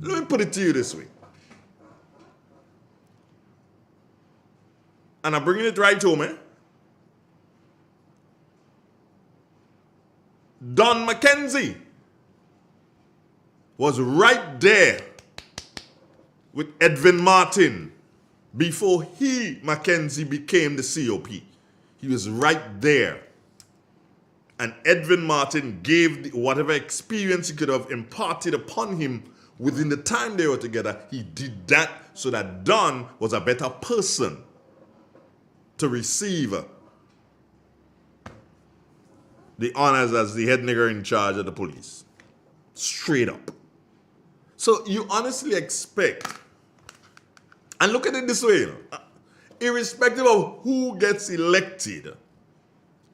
Speaker 1: Let me put it to you this way. And I'm bringing it right home, Don McKenzie was right there with Edwin Martin before McKenzie became the COP. He was right there. And Edwin Martin gave whatever experience he could have imparted upon him within the time they were together. He did that so that Don was a better person to receive the honors as the head nigger in charge of the police. Straight up. So you honestly expect, and look at it this way, irrespective of who gets elected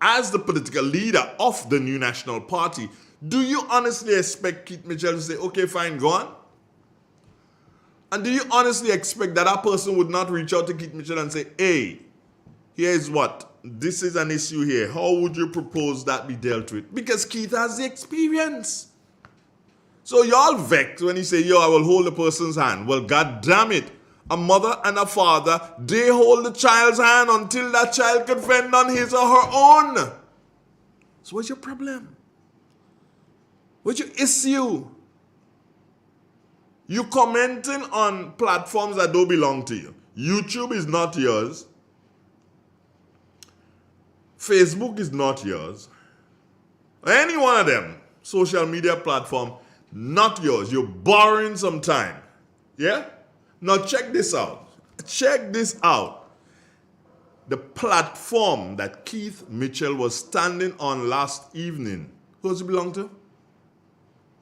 Speaker 1: as the political leader of the new national party, do you honestly expect Keith Mitchell to say, okay, fine, go on? And do you honestly expect that that person would not reach out to Keith Mitchell and say, hey, here's what, this is an issue here. How would you propose that be dealt with? Because Keith has the experience. So y'all vex when he say, yo, I will hold the person's hand. Well, God damn it. A mother and a father, they hold the child's hand until that child can fend on his or her own. So what's your problem? What's your issue? You commenting on platforms that don't belong to you. YouTube is not yours. Facebook is not yours. Any one of them, social media platform, not yours. You're borrowing some time. Yeah? Now check this out. Check this out. The platform that Keith Mitchell was standing on last evening, who does it belong to?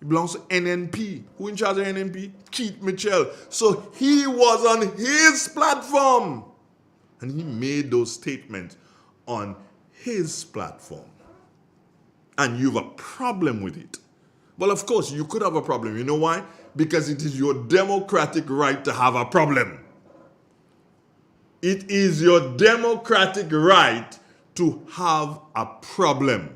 Speaker 1: It belongs to NNP. Who in charge of NNP? Keith Mitchell. So he was on his platform. And he made those statements on his platform. And you have a problem with it. Well, of course, you could have a problem. You know why? Because it is your democratic right to have a problem. It is your democratic right to have a problem.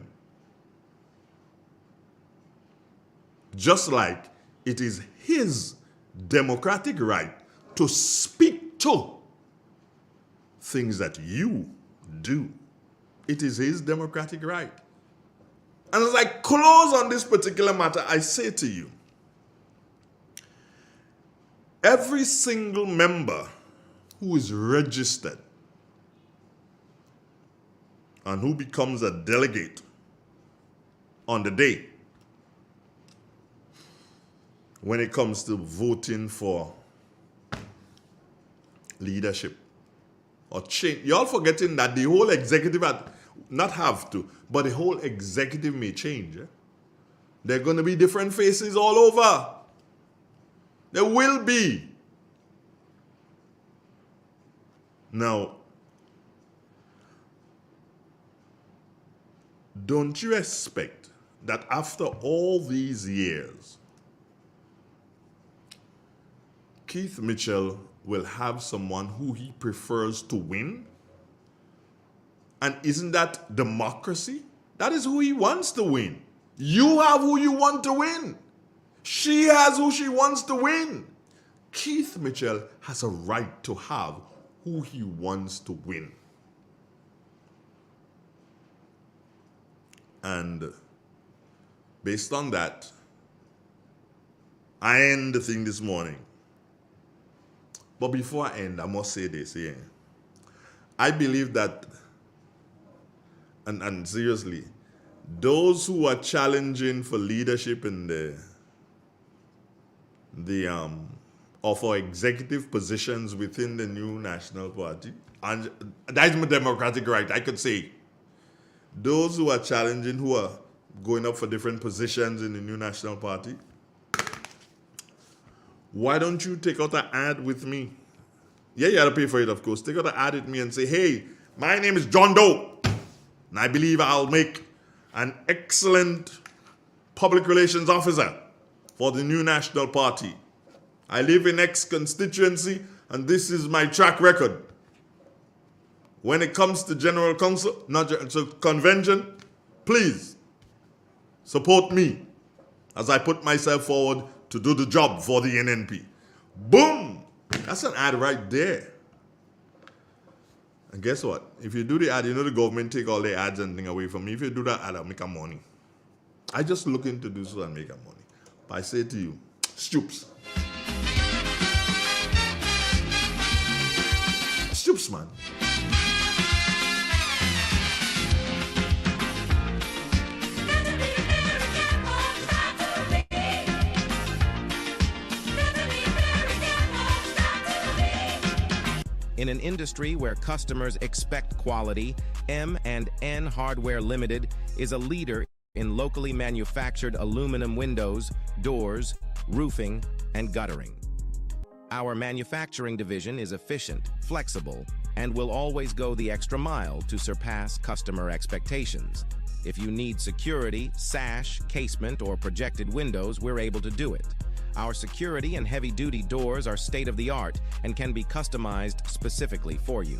Speaker 1: Just like it is his democratic right to speak to things that you do. It is his democratic right. And as I close on this particular matter, I say to you, every single member who is registered and who becomes a delegate on the day when it comes to voting for leadership or change. Y'all forgetting that the whole executive, not have to, but the whole executive may change. There are going to be different faces all over. There will be. Now, don't you expect that after all these years, Keith Mitchell will have someone who he prefers to win? And isn't that democracy? That is who he wants to win. You have who you want to win. She has who she wants to win. Keith Mitchell has a right to have who he wants to win. And based on that, I end the thing this morning. But before I end, I must say this here. I believe that, and seriously, those who are challenging for leadership in or for executive positions within the new National Party, and that's my democratic right, I could say. Those who are challenging, who are going up for different positions in the new National Party, why don't you take out an ad with me? Yeah, you got to pay for it, of course. Take out an ad with me and say, hey, my name is John Doe, and I believe I'll make an excellent public relations officer for the new National Party. I live in X constituency, and this is my track record. When it comes to General Council, convention, please support me as I put myself forward to do the job for the NNP. Boom! That's an ad right there. And guess what? If you do the ad, you know the government take all the ads and things away from me. If you do that ad, I'll make a money. I just looking to do so and make a money. But I say to you, Stoops. Stoops, man.
Speaker 4: In an industry where customers expect quality, M&N Hardware Limited is a leader in locally manufactured aluminum windows, doors, roofing, and guttering. Our manufacturing division is efficient, flexible, and will always go the extra mile to surpass customer expectations. If you need security, sash, casement, or projected windows, we're able to do it. Our security and heavy-duty doors are state-of-the-art and can be customized specifically for you.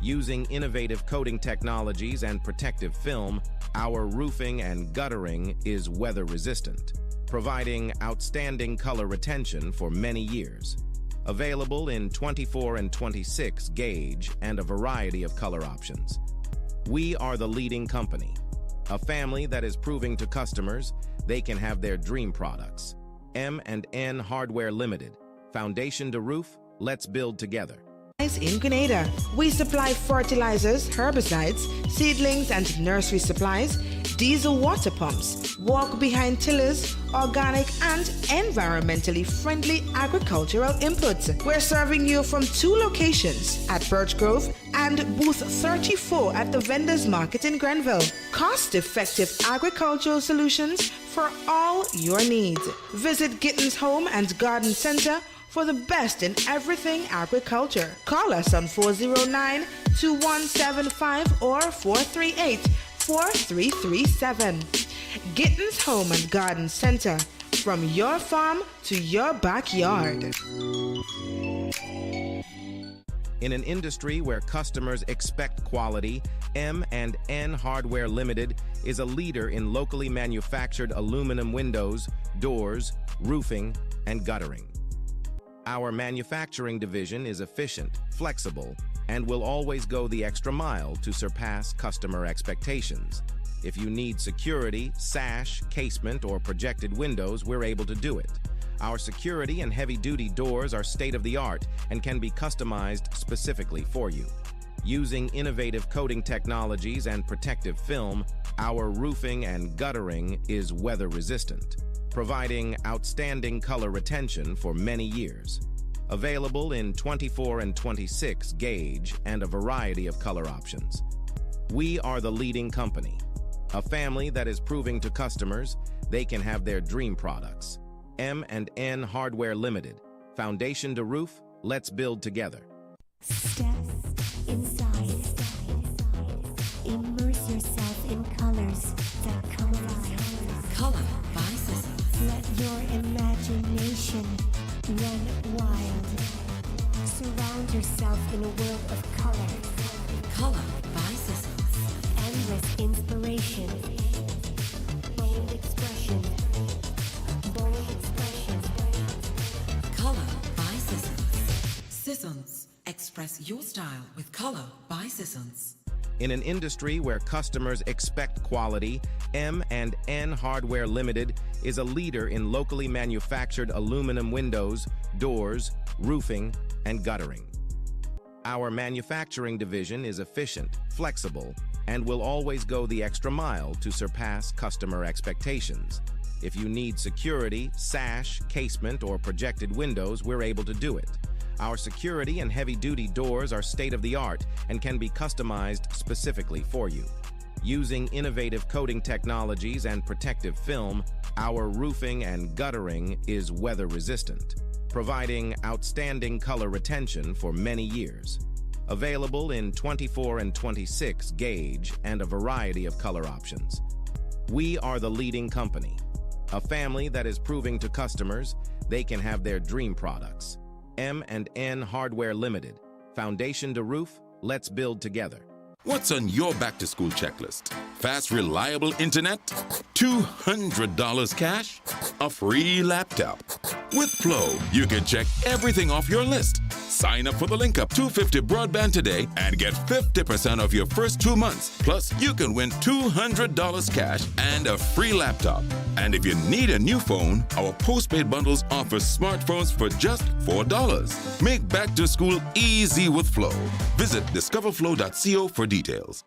Speaker 4: Using innovative coating technologies and protective film, our roofing and guttering is weather-resistant. providing outstanding color retention for many years. Available in 24 and 26 gauge and a variety of color options. We are the leading company, a family that is proving to customers they can have their dream products. M&N Hardware Limited. Foundation to roof, let's build together.
Speaker 11: In Grenada, we supply fertilizers, herbicides, seedlings and nursery supplies, diesel water pumps, walk-behind tillers, organic and environmentally friendly agricultural inputs. We're serving you from 2 locations at Birch Grove and booth 34 at the Vendors Market in Grenville. Cost-effective agricultural solutions for all your needs. Visit Gittins Home and Garden Center for the best in everything agriculture. Call us on 409-2175 or 438-4337. Gittins Home and Garden Center, from your farm to your backyard.
Speaker 4: In an industry where customers expect quality, M&N Hardware Limited is a leader in locally manufactured aluminum windows, doors, roofing, and guttering. Our manufacturing division is efficient, flexible, and will always go the extra mile to surpass customer expectations. If you need security, sash, casement, or projected windows, we're able to do it. Our security and heavy-duty doors are state-of-the-art and can be customized specifically for you. Using innovative coating technologies and protective film, our roofing and guttering is weather-resistant, providing outstanding color retention for many years. Available in 24 and 26 gauge and a variety of color options. We are the leading company, a family that is proving to customers they can have their dream products. M&N Hardware Limited. Foundation to roof, let's build together.
Speaker 8: Step inside. Immerse yourself in colors that come alive.
Speaker 3: Color by Sissons.
Speaker 8: Let your imagination run wild. Surround yourself in a world of color.
Speaker 3: Color by Sissons.
Speaker 8: Endless inspiration. Bold expression. Bold expression.
Speaker 3: Color by Sissons. Sissons. Express your style with Color by Sissons.
Speaker 4: In an industry where customers expect quality, M&N Hardware Limited is a leader in locally manufactured aluminum windows, doors, roofing, and guttering. Our manufacturing division is efficient, flexible, and will always go the extra mile to surpass customer expectations. If you need security, sash, casement, or projected windows, we're able to do it. Our security and heavy-duty doors are state-of-the-art and can be customized specifically for you. Using innovative coating technologies and protective film, our roofing and guttering is weather-resistant, providing outstanding color retention for many years. Available in 24 and 26 gauge and a variety of color options. We are the leading company, a family that is proving to customers they can have their dream products. M&N Hardware Limited. Foundation to roof, let's build together.
Speaker 9: What's on your back-to-school checklist? Fast, reliable internet? $200 cash? A free laptop? With Flow, you can check everything off your list. Sign up for the Link Up 250 broadband today and get 50% off your first 2 months. Plus, you can win $200 cash and a free laptop. And if you need a new phone, our postpaid bundles offer smartphones for just $4. Make back to school easy with Flow. Visit discoverflow.co for details.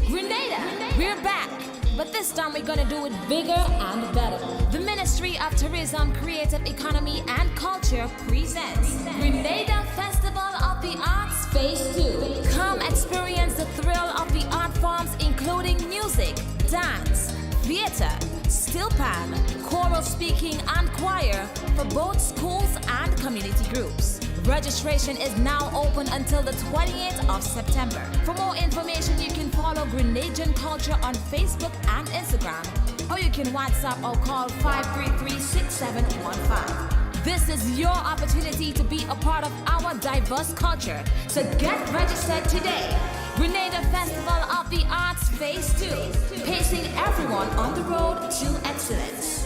Speaker 6: Grenada, we're back. But this time we're gonna do it bigger and better. The Ministry of Tourism, Creative Economy and Culture presents Grenada Festival of the Arts Phase 2. Come experience the thrill of the art forms including music, dance, theater, steel pan, choral speaking and choir for both schools and community groups. Registration is now open until the 28th of September. For more information, you can follow Grenadian Culture on Facebook and Instagram, or you can WhatsApp or call 533-6715. This is your opportunity to be a part of our diverse culture, so get registered today. Grenada Festival of the Arts Phase 2. pacing everyone on the road to excellence.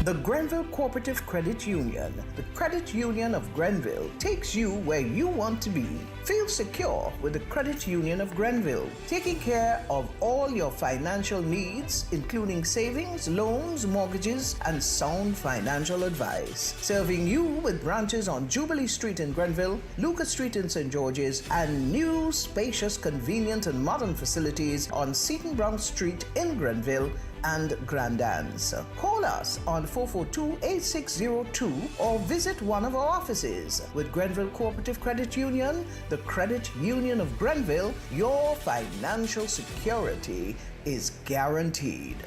Speaker 7: The Grenville Cooperative Credit Union, the credit union of Grenville, takes you where you want to be. Feel secure with the Credit Union of Grenville, taking care of all your financial needs, including savings, loans, mortgages, and sound financial advice. Serving you with branches on Jubilee Street in Grenville, Lucas Street in St. George's, and new, spacious, convenient, and modern facilities on Seton Brown Street in Grenville and Grand Anse. Call us on 442-8602 or visit one of our offices. With Grenville Cooperative Credit Union, the Credit Union of Grenville, your financial security is guaranteed.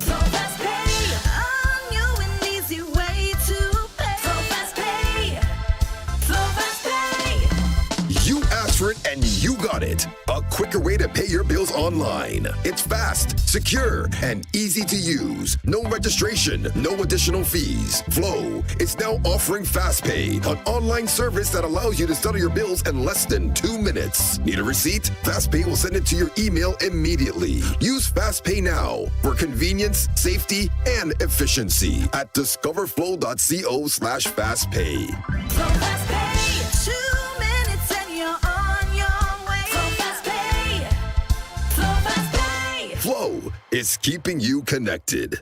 Speaker 3: Fast pay, a new and easy way to pay. Fast pay, fast pay.
Speaker 5: You asked for it and you got it. A quicker way to pay your bills online. It's fast, secure, and easy to use. No registration, no additional fees. Flow is now offering FastPay, an online service that allows you to settle your bills in less than 2 minutes. Need a receipt? FastPay will send it to your email immediately. Use FastPay now for convenience, safety, and efficiency at discoverflow.co/fastpay.
Speaker 3: Fast pay, 2 minutes and you're on your way. Fast pay, fast pay.
Speaker 5: Flow is keeping you connected.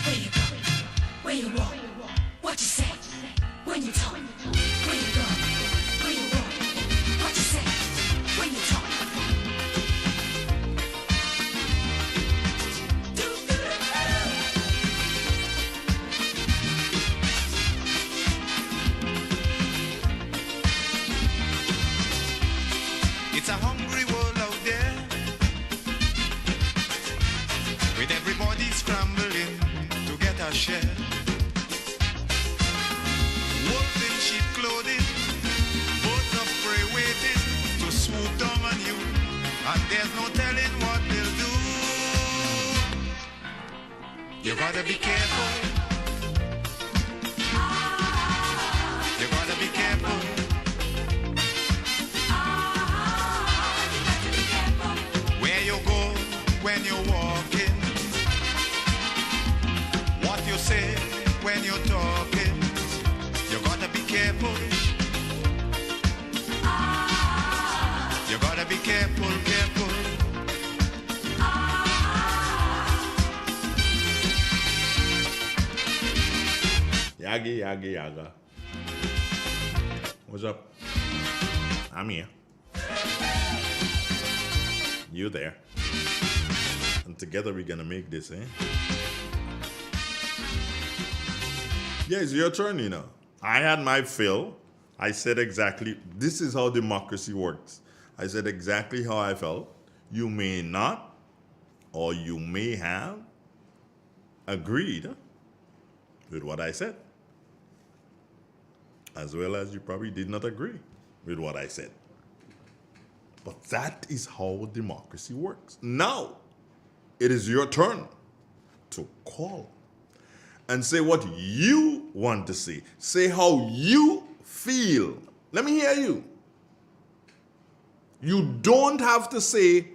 Speaker 3: Where you go? Where you walk? What you say? When you talk? Where you go? Where you walk? What you say? When you talk?
Speaker 2: It's a hungry world out there, with everybody scrambling to get a share. Wolves in sheep clothing, birds of prey waiting to swoop down on you, and there's no telling what they'll do. You gotta be careful. You gotta be careful. Where you go when you're walking, what you say when you're talking, you gotta be careful. You gotta be careful, careful.
Speaker 1: Yagi, Yagi, Yaga. What's up? I'm here. You there. And together we're gonna make this, eh? Yeah, it's your turn, you know. I had my fill. I said exactly, this is how democracy works. I said exactly how I felt. You may not, or you may have, agreed with what I said. As well as you probably did not agree with what I said. But that is how democracy works. Now, it is your turn to call and say what you want to say. Say how you feel. Let me hear you. You don't have to say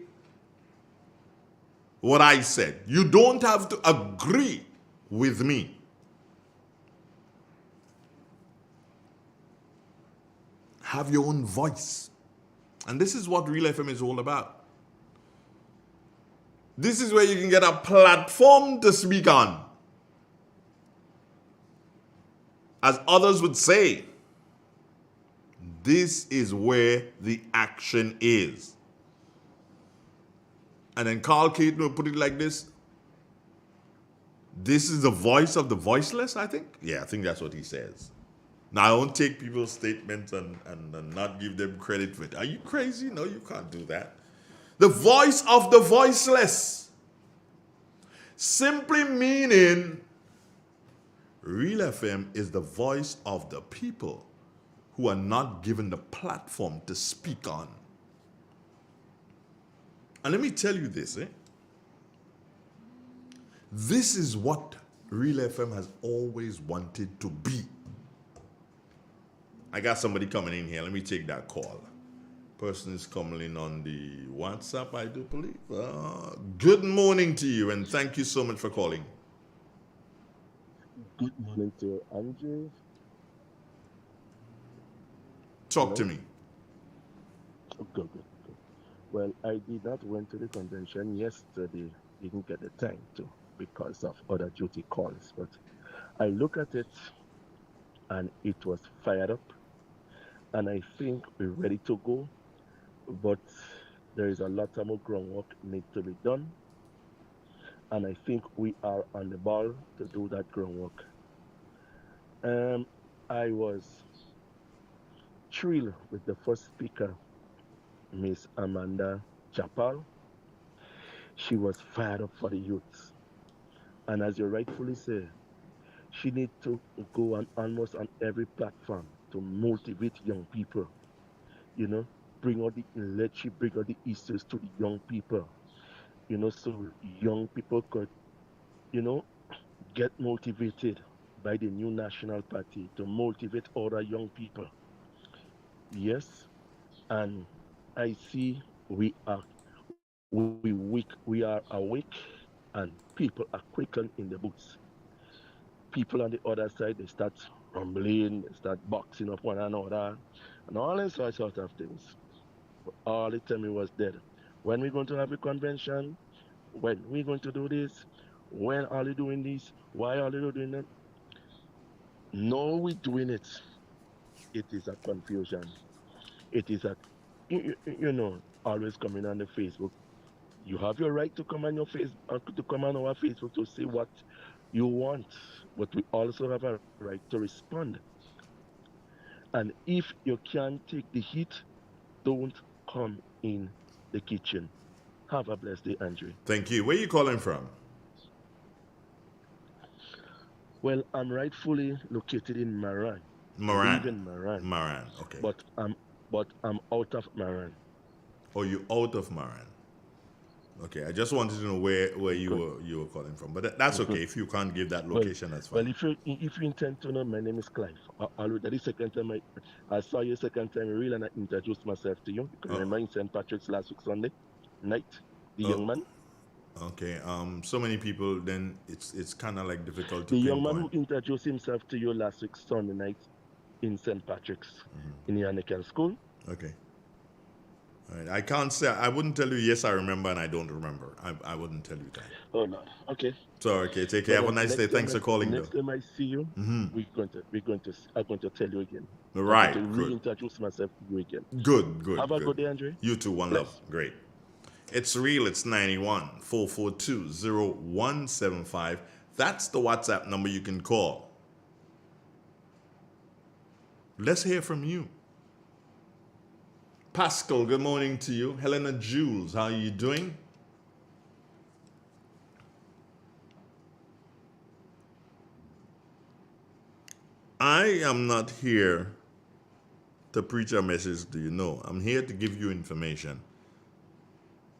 Speaker 1: what I said. You don't have to agree with me. Have your own voice. And this is what Real FM is all about. This is where you can get a platform to speak on. As others would say, this is where the action is. And then Carl Caton will put it like this. This is the voice of the voiceless, I think. Yeah, I think that's what he says. Now, I don't take people's statements and not give them credit for it. Are you crazy? No, you can't do that. The voice of the voiceless. Simply meaning Real FM is the voice of the people who are not given the platform to speak on. And let me tell you this, this is what Real FM has always wanted to be. I got somebody coming in here. Let me take that call. Person is coming in on the WhatsApp, I do believe. Good morning to you, and thank you so much for calling.
Speaker 12: Good morning to Andrew.
Speaker 1: Talk to me.
Speaker 12: Oh, good. Well, I did not went to the convention yesterday. Didn't get the time to because of other duty calls. But I look at it, and it was fired up, and I think we're ready to go. But there is a lot of more groundwork need to be done, and I think we are on the ball to do that groundwork. I was thrilled with the first speaker, Miss Amanda Chapal. She was fired up for the youths. And as you rightfully say, she needs to go on almost on every platform to motivate young people. Bring out let she bring out the issues to the young people. So young people could, you know, get motivated by the new national party to motivate other young people. Yes, and I see we are awake, and people are quickened in the boots. People on the other side, they start rumbling, they start boxing up one another, and all these sorts of things. But all the time it was dead. When we going to have a convention? When we going to do this? When are you doing this? Why are you doing that? No, we doing it. It is a confusion. It is a, always coming on the Facebook. You have your right to come on your face, to come on our Facebook to say what you want, but we also have a right to respond. And if you can't take the heat, don't come in the kitchen. Have a blessed day, Andrew.
Speaker 1: Thank you. Where are you calling from?
Speaker 12: Well, I'm rightfully located in Maran.
Speaker 1: Moran.
Speaker 12: Live in Maran.
Speaker 1: Moran, okay.
Speaker 12: But I'm out of Maran.
Speaker 1: Oh, you out of Moran. Okay, I just wanted to know where you were calling from, but that's okay. If you can't give that location, that's fine.
Speaker 12: Well, if you intend to know, my name is Clive. That is second time I saw you second time real and I introduced myself to you. Because remember in St. Patrick's last week Sunday night, the young man.
Speaker 1: Okay. So many people. Then it's kind of like difficult to
Speaker 12: The
Speaker 1: pinpoint.
Speaker 12: young man who introduced himself to you last week Sunday night in St. Patrick's in the Anakin School.
Speaker 1: Okay. All right. I can't say. I wouldn't tell you. Yes, I remember, and I don't remember. I wouldn't tell you that.
Speaker 12: Oh no. Okay.
Speaker 1: So okay. Take care. Have a nice day. Thanks for calling.
Speaker 12: Next time I see you, I'm going to tell you again.
Speaker 1: Right.
Speaker 12: I'm going to reintroduce myself to you again.
Speaker 1: Good.
Speaker 12: Have a good day, Andre.
Speaker 1: You too. One love. Great. It's real. It's 91-442-0175. That's the WhatsApp number you can call. Let's hear from you. Pascal, good morning to you. Helena Jules, how are you doing? I am not here to preach a message, do you know? I'm here to give you information.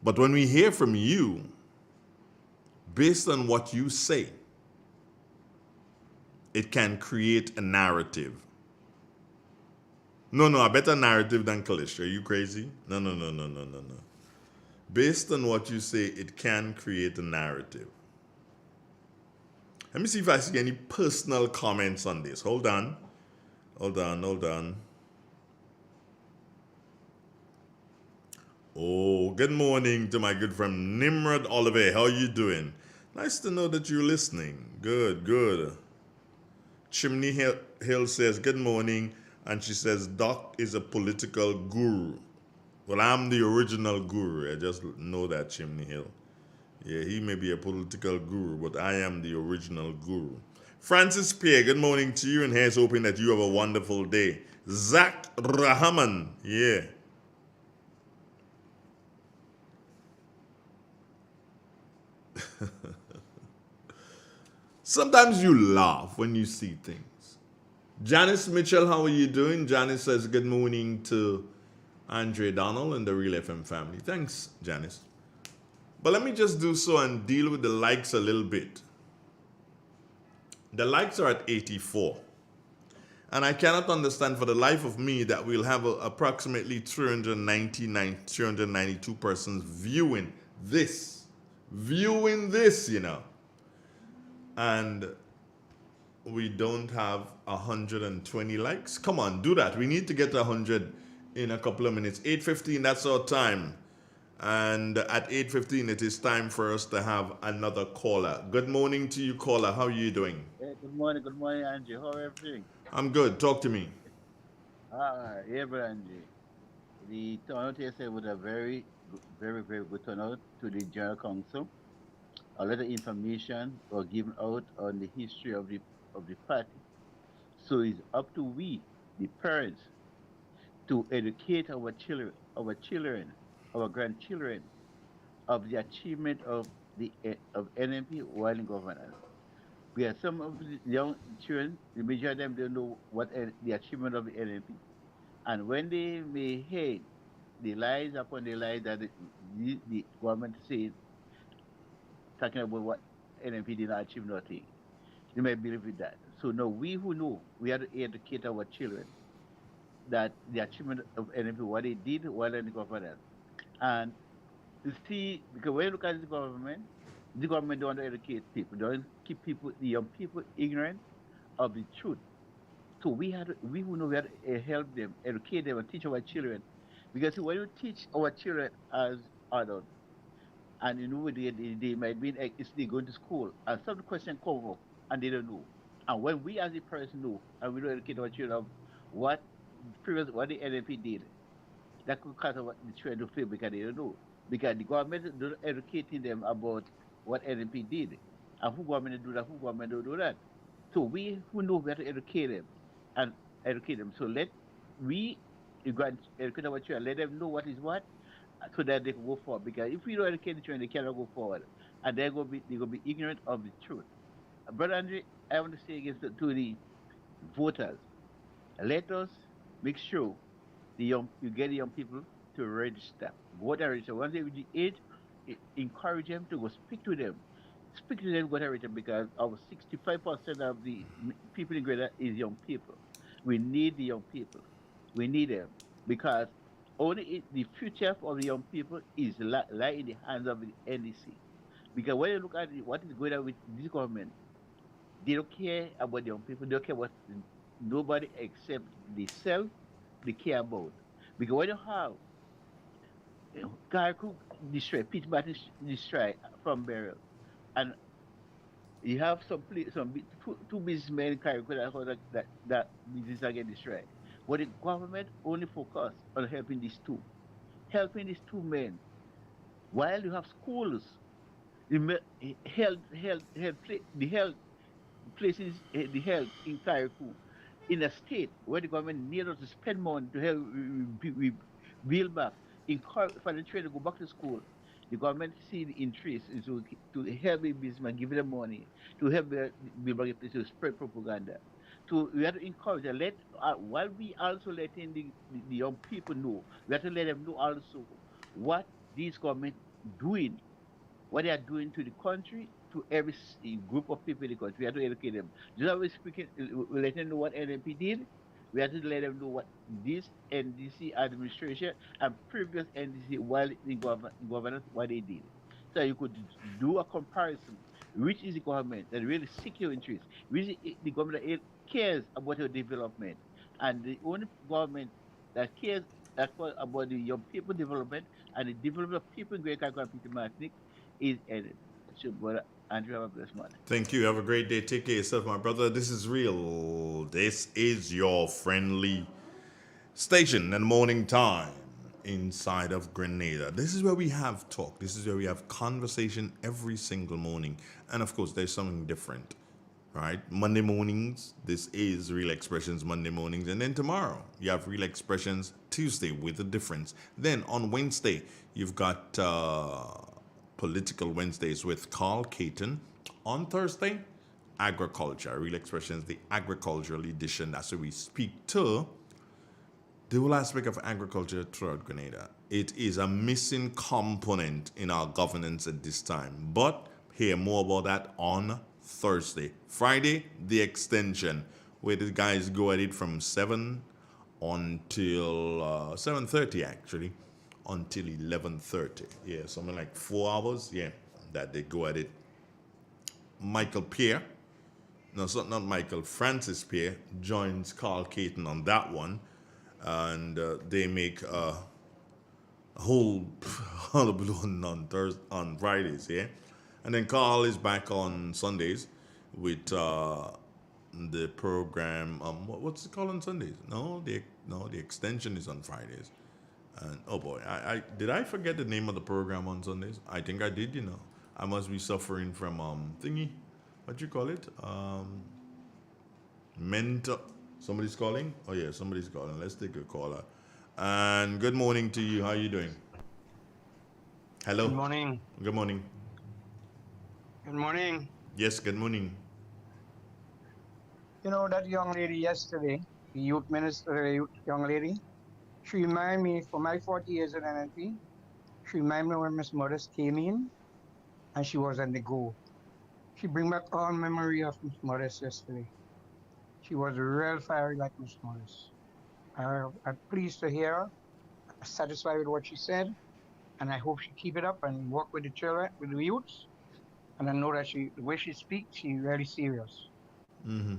Speaker 1: But when we hear from you, based on what you say, it can create a narrative. No, a better narrative than Kalish. Are you crazy? No. Based on what you say, it can create a narrative. Let me see if I see any personal comments on this. Hold on. Oh, good morning to my good friend Nimrod Oliver. How are you doing? Nice to know that you're listening. Good. Chimney Hill says, good morning. And she says, Doc is a political guru. Well, I'm the original guru. I just know that, Chimney Hill. Yeah, he may be a political guru, but I am the original guru. Francis Pierre, good morning to you, and here's hoping that you have a wonderful day. Zach Rahman, yeah. Sometimes you laugh when you see things. Janice Mitchell, how are you doing? Janice says good morning to Andre Donald and the Real FM family. Thanks, Janice. But let me just do so and deal with the likes a little bit. The likes are at 84. And I cannot understand for the life of me that we'll have approximately 392 persons viewing this, and we don't have 120 likes. Come on, do that. We need to get 100 in a couple of minutes. 8:15, that's our time. And at 8:15, it is time for us to have another caller. Good morning to you, caller. How are you doing?
Speaker 13: Hey, good morning, Angie. How are everything?
Speaker 1: I'm good. Talk to me.
Speaker 13: Yeah, brother Angie. The turnout yesterday was a very, very, very good turnout to the General Council. A lot of information was given out on the history of the party. So it's up to we, the parents, to educate our children, our grandchildren, of the achievement of NMP while in governance. Because some of the young children, the majority of them don't know what the achievement of the NMP. And when they may hear the lies upon the lies that the government said, talking about what NMP did not achieve nothing, they may believe in that. So now we who know, we have to educate our children that the achievement of NMP, what they did while in the government. And you see, because when you look at the government don't want to educate people, don't keep people, the young people ignorant of the truth. So we who know we have to help them, educate them, and teach our children. Because when you teach our children as adults, and they might be they going to school, and some question come up, and they don't know. And when we as a person know, and we don't educate our children of what the NLP did, that could cause the children to fail because they don't know. Because the government is not educating them about what NLP did. And who government do that, who government don't do that. So we who know we have to educate them and educate them. So educate our children, let them know what is what, so that they can go forward. Because if we don't educate the children, they cannot go forward. And they're going to be ignorant of the truth. Brother Andre, I want to say again to the voters, let us make sure you get the young people to register. Vote and register. Once they reach the age, encourage them to go speak to them. Speak to them, go and register, because over 65% of the people in Grenada is young people. We need the young people. We need them, because only the future of the young people is lie in the hands of the NDC. Because when you look at what is going on with this government, they don't care about the young people. They don't care what nobody except themselves they care about. Because when you have Kharkiv destroyed, Pittsburgh destroyed from burial, and you have two businessmen in Kharkiv that business are getting destroyed. But the government only focus on helping these two men, while you have schools, the health places, the health in Kharkiv, in a state where the government needs us to spend money to help build back, for the children to go back to school. The government see the interest is to help the businessmen, give them money, to help build back a place to spread propaganda. So we have to encourage them. While we also letting the young people know, we have to let them know also what this government doing, what they are doing to the country, to every group of people in the country. We have to educate them. Just as we're speaking, we let them know what NLP did. We have to let them know what this NDC administration and previous NDC while in governance, what they did. So you could do a comparison. Which is the government that really seek your interest? Which is the government that cares about your development? And the only government that cares about the young people development and the development of people in Great Kharkiv and Peter Martinique is NLP. So, brother Andrew, have a blessed morning.
Speaker 1: Thank you. Have a great day. Take care of yourself, my brother. This is real. This is your friendly station and morning time inside of Grenada. This is where we have talk. This is where we have conversation every single morning. And of course, there's something different, right? Monday mornings, this is Real Expressions Monday mornings. And then tomorrow, you have Real Expressions Tuesday with a difference. Then on Wednesday, you've got Political Wednesdays with Carl Caton. On Thursday, agriculture, Real Expressions, the agricultural edition. That's where we speak to the whole aspect of agriculture throughout Grenada. It is a missing component in our governance at this time, but hear more about that on Thursday. Friday, the extension, where the guys go at it from 7 until 7:30 actually, until 11:30. Yeah, something like 4 hours. Yeah, that they go at it. Michael Pierre, no, it's not Michael, Francis Pierre joins Carl Caton on that one, and they make a whole hullabaloo on Fridays, yeah, and then Carl is back on Sundays with the program. What's it called on Sundays? No, the extension is on Fridays. And oh boy, I did I forget the name of the program on Sundays? I think I did. You know, I must be suffering from thingy. What you call it? Mental. Somebody's calling. Oh yeah, somebody's calling. Let's take a caller. And good morning to you. How are you doing? Hello.
Speaker 14: Good morning.
Speaker 1: Good morning.
Speaker 14: Good morning.
Speaker 1: Yes, good morning.
Speaker 14: You know that young lady yesterday, the youth minister, the young lady, she reminded me for my 40 years in NNP, she reminded me when Miss Morris came in and she was on the go. She bring back all memory of Miss Morris yesterday. She was real fiery like Miss Morris. I'm pleased to hear her, satisfied with what she said, and I hope she keep it up and work with the children, with the youths. And I know that the way she speaks, she's really serious.
Speaker 1: Mm-hmm.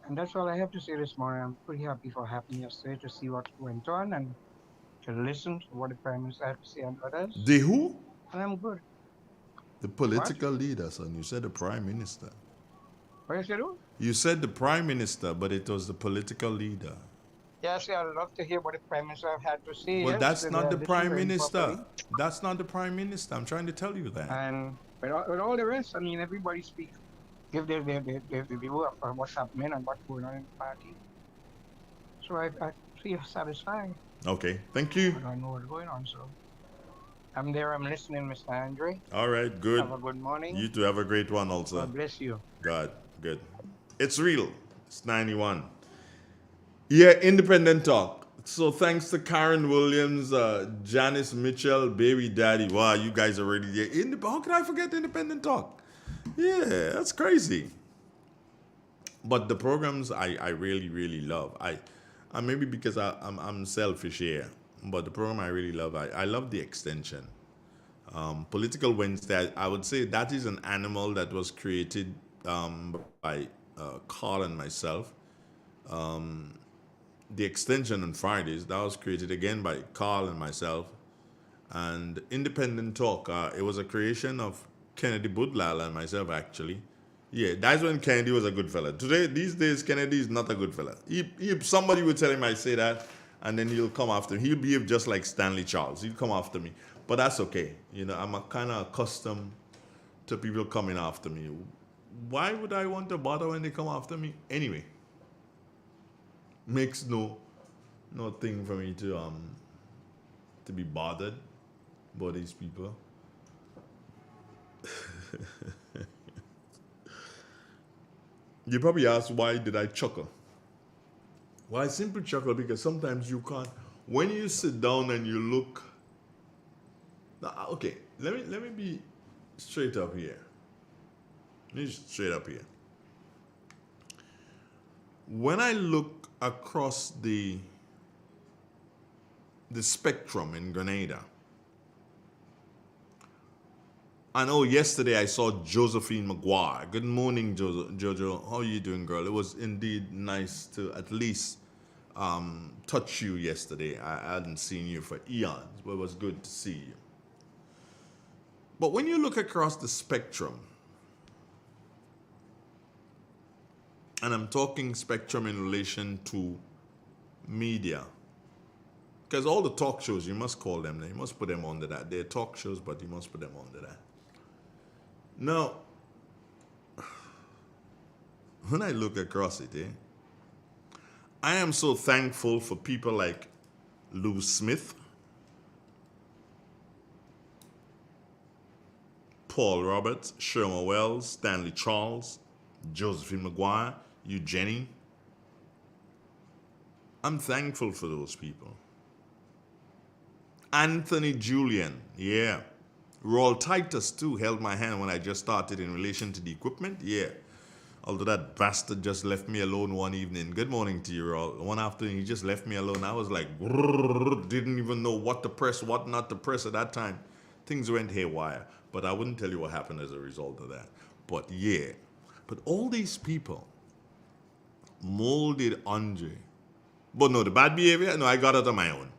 Speaker 14: And that's all I have to say this morning. I'm pretty happy for happening yesterday to see what went on and to listen to what the Prime Minister had to say and others.
Speaker 1: The who?
Speaker 14: And I'm good.
Speaker 1: The political leader, son. You said the Prime Minister.
Speaker 14: What you say, do?
Speaker 1: You said the Prime Minister, but it was the political leader.
Speaker 14: Yes, I'd love to hear what the Prime Minister had to say.
Speaker 1: Well, that's
Speaker 14: yesterday.
Speaker 1: not the
Speaker 14: Listen
Speaker 1: Prime
Speaker 14: very
Speaker 1: Minister.
Speaker 14: properly.
Speaker 1: That's not the Prime Minister. I'm trying to tell you that.
Speaker 14: And with all the rest, I mean, everybody speaks, give their view of what's happening and what's going on in the party. So I feel satisfied.
Speaker 1: Okay, thank you.
Speaker 14: I know what's going on, so I'm there. I'm listening, Mr. Andre.
Speaker 1: All right, good.
Speaker 14: Have a good morning.
Speaker 1: You too. Have a great one also.
Speaker 14: God bless you.
Speaker 1: God, good. It's real. It's 91. Yeah, independent talk. So thanks to Karen Williams, Janice Mitchell, Baby Daddy. Wow, you guys are already there. How could I forget independent talk? Yeah, that's crazy. But the programs I really, really love. I maybe because I'm selfish here, but the program I really love, I love the extension. Political Wednesday, I would say that is an animal that was created by Carl and myself. The extension on Fridays, that was created again by Carl and myself. And Independent Talk, it was a creation of Kennedy Budlal and myself, actually. Yeah, that's when Kennedy was a good fella. These days, Kennedy is not a good fella. Somebody would tell him I say that, and then he'll come after me. He'll behave just like Stanley Charles. He'll come after me. But that's okay. You know, I'm kind of accustomed to people coming after me. Why would I want to bother when they come after me? Anyway, makes no thing for me to be bothered by these people. You probably ask, why did I chuckle? Well, I simply chuckle because sometimes you can't. When you sit down and you look. Now, okay, let me be straight up here. When I look across the spectrum in Grenada, I know yesterday I saw Josephine McGuire. Good morning, Jojo. How are you doing, girl? It was indeed nice to at least touch you yesterday. I hadn't seen you for eons, but it was good to see you. But when you look across the spectrum, and I'm talking spectrum in relation to media, because all the talk shows, you must call them, you must put them under that. They're talk shows, but you must put them under that. Now, when I look across it, I am so thankful for people like Lou Smith, Paul Roberts, Sherman Wells, Stanley Charles, Josephine McGuire, you Jenny. I'm thankful for those people. Anthony Julian, yeah. Roll Titus too held my hand when I just started in relation to the equipment, yeah. Although that bastard just left me alone one evening. Good morning to you all. One afternoon, he just left me alone. I was like, didn't even know what to press, what not to press at that time. Things went haywire. But I wouldn't tell you what happened as a result of that. But yeah. But all these people molded Andre. But no, the bad behavior, no, I got it on my own.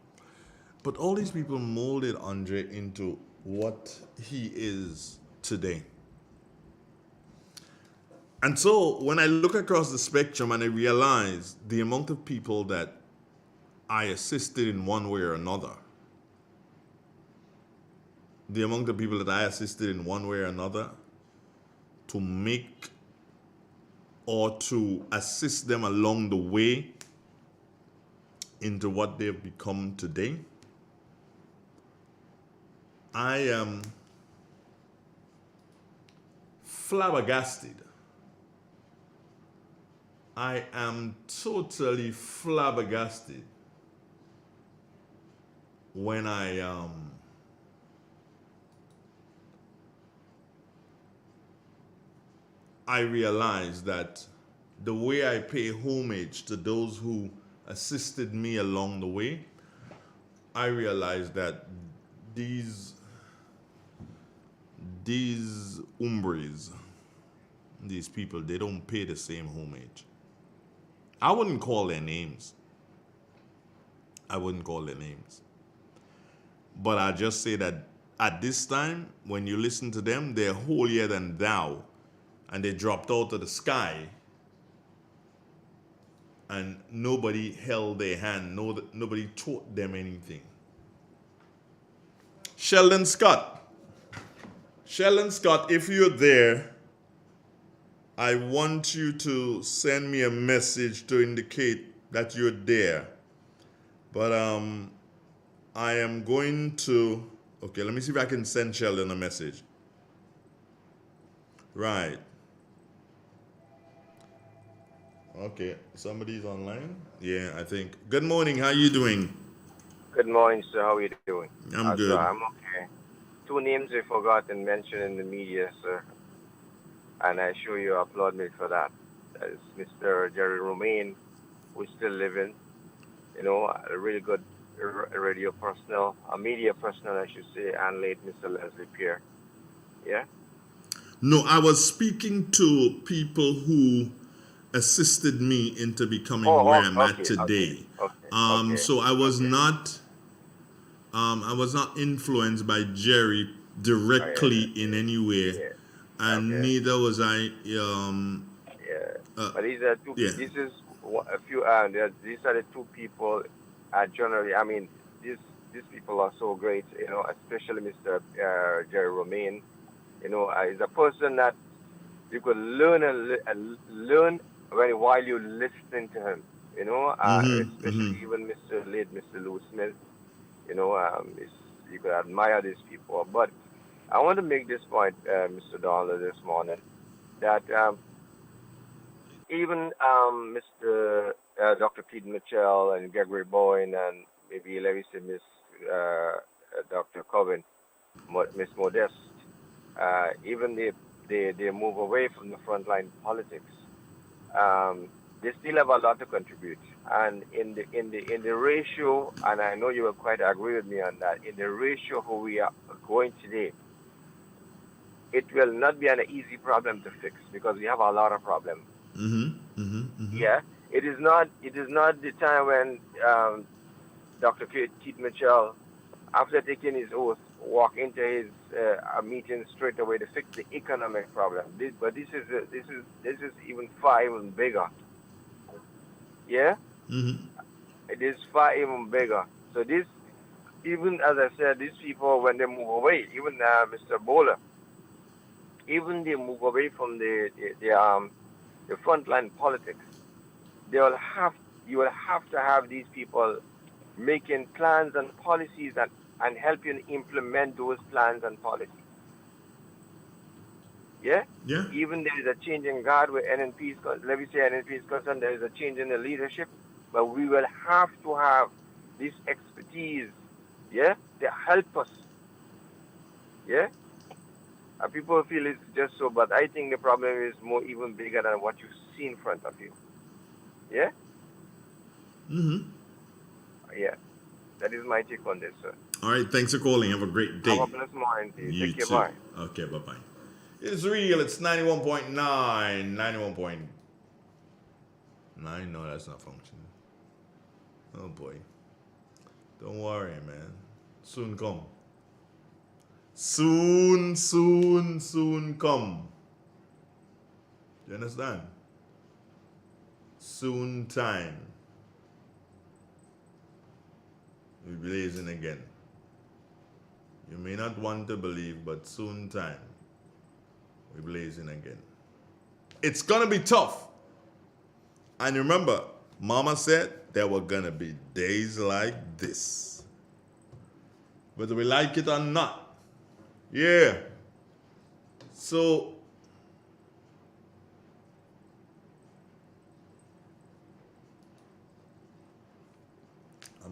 Speaker 1: But all these people molded Andre into what he is today. And so when I look across the spectrum and I realize the amount of people that I assisted in one way or another, the amount of people that I assisted in one way or another to make or to assist them along the way into what they've become today, I am flabbergasted. I am totally flabbergasted when I realize that the way I pay homage to those who assisted me along the way, I realize that these hombres, these people, they don't pay the same homage. I wouldn't call their names. I wouldn't call their names. But I just say that at this time, when you listen to them, they're holier than thou. And they dropped out of the sky. And nobody held their hand. Nobody taught them anything. Sheldon Scott. Sheldon Scott, if you're there, I want you to send me a message to indicate that you're there. But I am going to, okay, let me see if I can send Sheldon a message. Right. Okay, somebody's online? Yeah, I think. Good morning, how you doing?
Speaker 15: Good morning, sir. How are you doing?
Speaker 1: I'm good.
Speaker 15: Sir, I'm okay. Two names I forgot and mentioned in the media, sir. And I show you applaud me for that. That is Mr. Jerry Romaine, who is still living. You know, a really good radio personnel, a media personnel, I should say, and late Mr. Leslie Pierre. Yeah?
Speaker 1: No, I was speaking to people who assisted me into becoming where I'm at today.
Speaker 15: Okay.
Speaker 1: So I was not influenced by Jerry directly in any way, and neither was I.
Speaker 15: But these are two.
Speaker 1: Yeah.
Speaker 15: This is a few. These are the two people. Generally, I mean, these people are so great. You know, especially Mr. Jerry Romaine. You know, is a person that you could learn while you're listening to him. You know, especially even Mr. Lou Smith. You know, you could admire these people. But I want to make this point, Mr. Donald, this morning, that even Mr. Dr. Pete Mitchell and Gregory Boyne and maybe let me say Miss Dr. Coven, Miss Modeste, even they move away from the frontline politics. They still have a lot to contribute, and in the ratio, and I know you will quite agree with me on that. In the ratio who we are going today, it will not be an easy problem to fix because we have a lot of problems. Yeah, it is not the time when Dr. Keith Mitchell, after taking his oath, walk into his meeting straight away to fix the economic problem. But this is even bigger. Yeah, it is far even bigger. So this, even as I said, these people when they move away, even Mr. Bowler, even they move away from the frontline politics, you will have to have these people making plans and policies and help you implement those plans and policies. Yeah?
Speaker 1: Yeah.
Speaker 15: Even there is a change in guard with NNP is let me say NNP is concerned, there is a change in the leadership, but we will have to have this expertise, yeah, to help us. Yeah? And people feel it's just so, but I think the problem is more even bigger than what you see in front of you. Yeah?
Speaker 1: Mm-hmm.
Speaker 15: Yeah. That is my take on this, sir.
Speaker 1: All right. Thanks for calling. Have a great day.
Speaker 15: Have a blessed morning to you.
Speaker 1: You
Speaker 15: Take care.
Speaker 1: too.
Speaker 15: Bye.
Speaker 1: Okay. Bye bye. It's real. It's 91.9. 91.9. No, that's not functioning. Oh boy. Don't worry, man. Soon come. Soon come. You understand? Soon time. We blazing again. You may not want to believe, but soon time. We blazing again. It's gonna be tough. And remember, Mama said there were gonna be days like this. Whether we like it or not. Yeah. So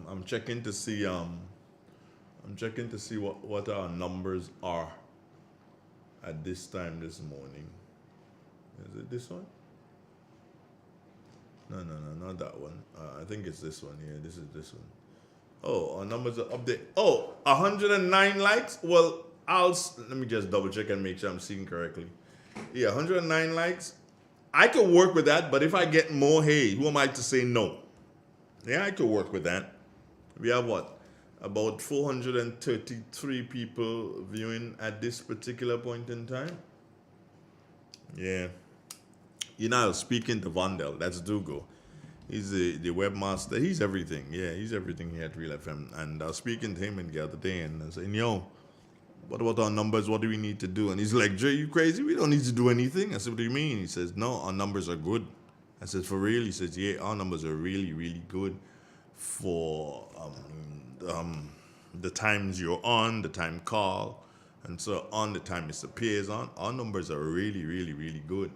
Speaker 1: I'm checking to see what our numbers are at this time this morning. Is it this one? No, not that one. I think it's this one. Yeah, this is this one. Oh, our numbers are updated. Oh, 109 likes? Well, let me just double check and make sure I'm seeing correctly. Yeah, 109 likes. I could work with that, but if I get more, hey, who am I to say no? Yeah, I could work with that. We have what? About 433 people viewing at this particular point in time. Yeah. You know, speaking to Vondel, that's Dugo. He's the webmaster. He's everything. Yeah, he's everything here at Real FM. And I was speaking to him the other day and I was saying, yo, what about our numbers? What do we need to do? And he's like, Jay, you crazy? We don't need to do anything. I said, what do you mean? He says, no, our numbers are good. I said, for real? He says, yeah, our numbers are really, really good for the times you're on, the time call, and so on, the time it appears on. Our numbers are really, really, really good.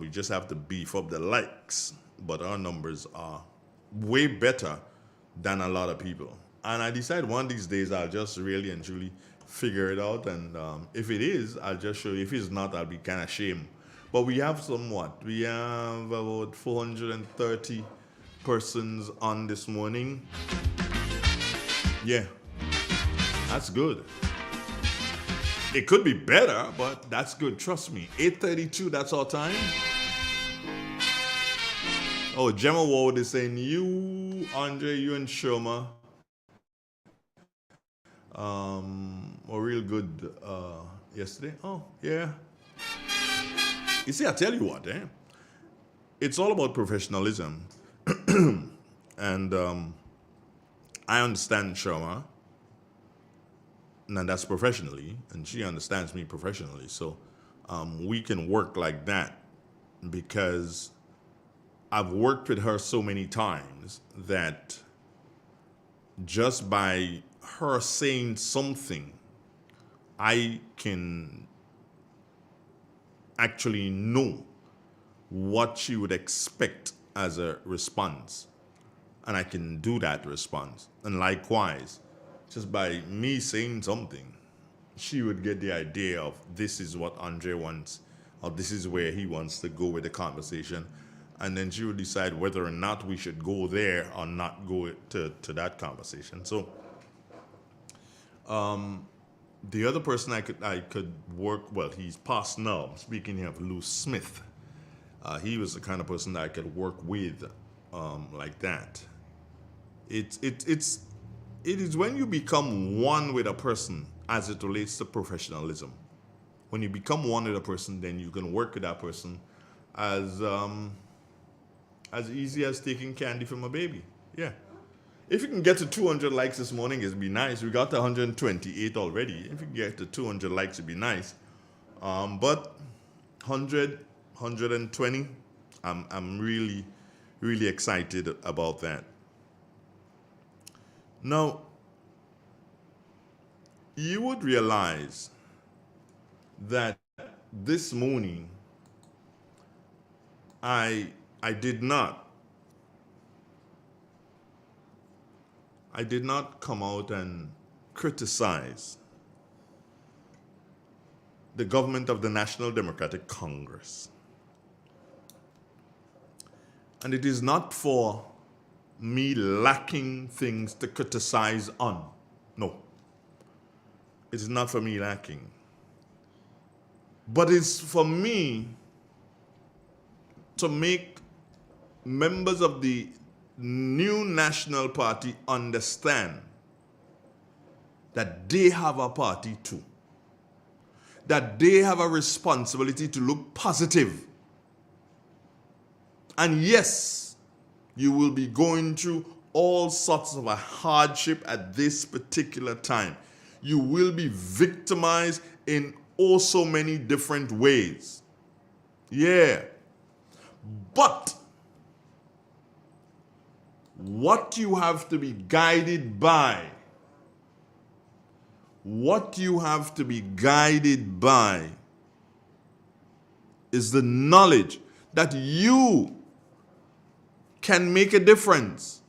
Speaker 1: We just have to beef up the likes, but our numbers are way better than a lot of people. And I decided one of these days I'll just really and truly figure it out, and if it is, I'll just show you. If it's not, I'll be kind of ashamed. But we have somewhat. We have about 430 persons on this morning. Yeah, that's good. It could be better, but that's good. Trust me. 8:32, that's our time. Oh, Gemma Ward is saying you, Andre, you and Sherma were real good yesterday. Oh, yeah. You see, I tell you what, it's all about professionalism. And I understand Sherma, and that's professionally, and she understands me professionally. So we can work like that because I've worked with her so many times that just by her saying something, I can actually know what she would expect as a response. And I can do that response. And likewise, just by me saying something, she would get the idea of this is what Andre wants, or this is where he wants to go with the conversation. And then she would decide whether or not we should go there or not go to that conversation. So the other person I could work, well, he's passed now. Speaking of Lou Smith, he was the kind of person that I could work with like that. It is when you become one with a person as it relates to professionalism. When you become one with a person, then you can work with that person as easy as taking candy from a baby. Yeah. If you can get to 200 likes this morning, it'd be nice. We got to 128 already. If you can get to 200 likes, it'd be nice. But 100, 120, I'm really, really excited about that. Now, you would realize that this morning, I did not come out and criticize the government of the National Democratic Congress. And it is not for me lacking things to criticize on. No. It is not for me lacking. But it's for me to make members of the new National Party understand that they have a party too. That they have a responsibility to look positive. And yes, you will be going through all sorts of a hardship at this particular time. You will be victimized in oh so many different ways. Yeah. But what you have to be guided by, is the knowledge that you can make a difference.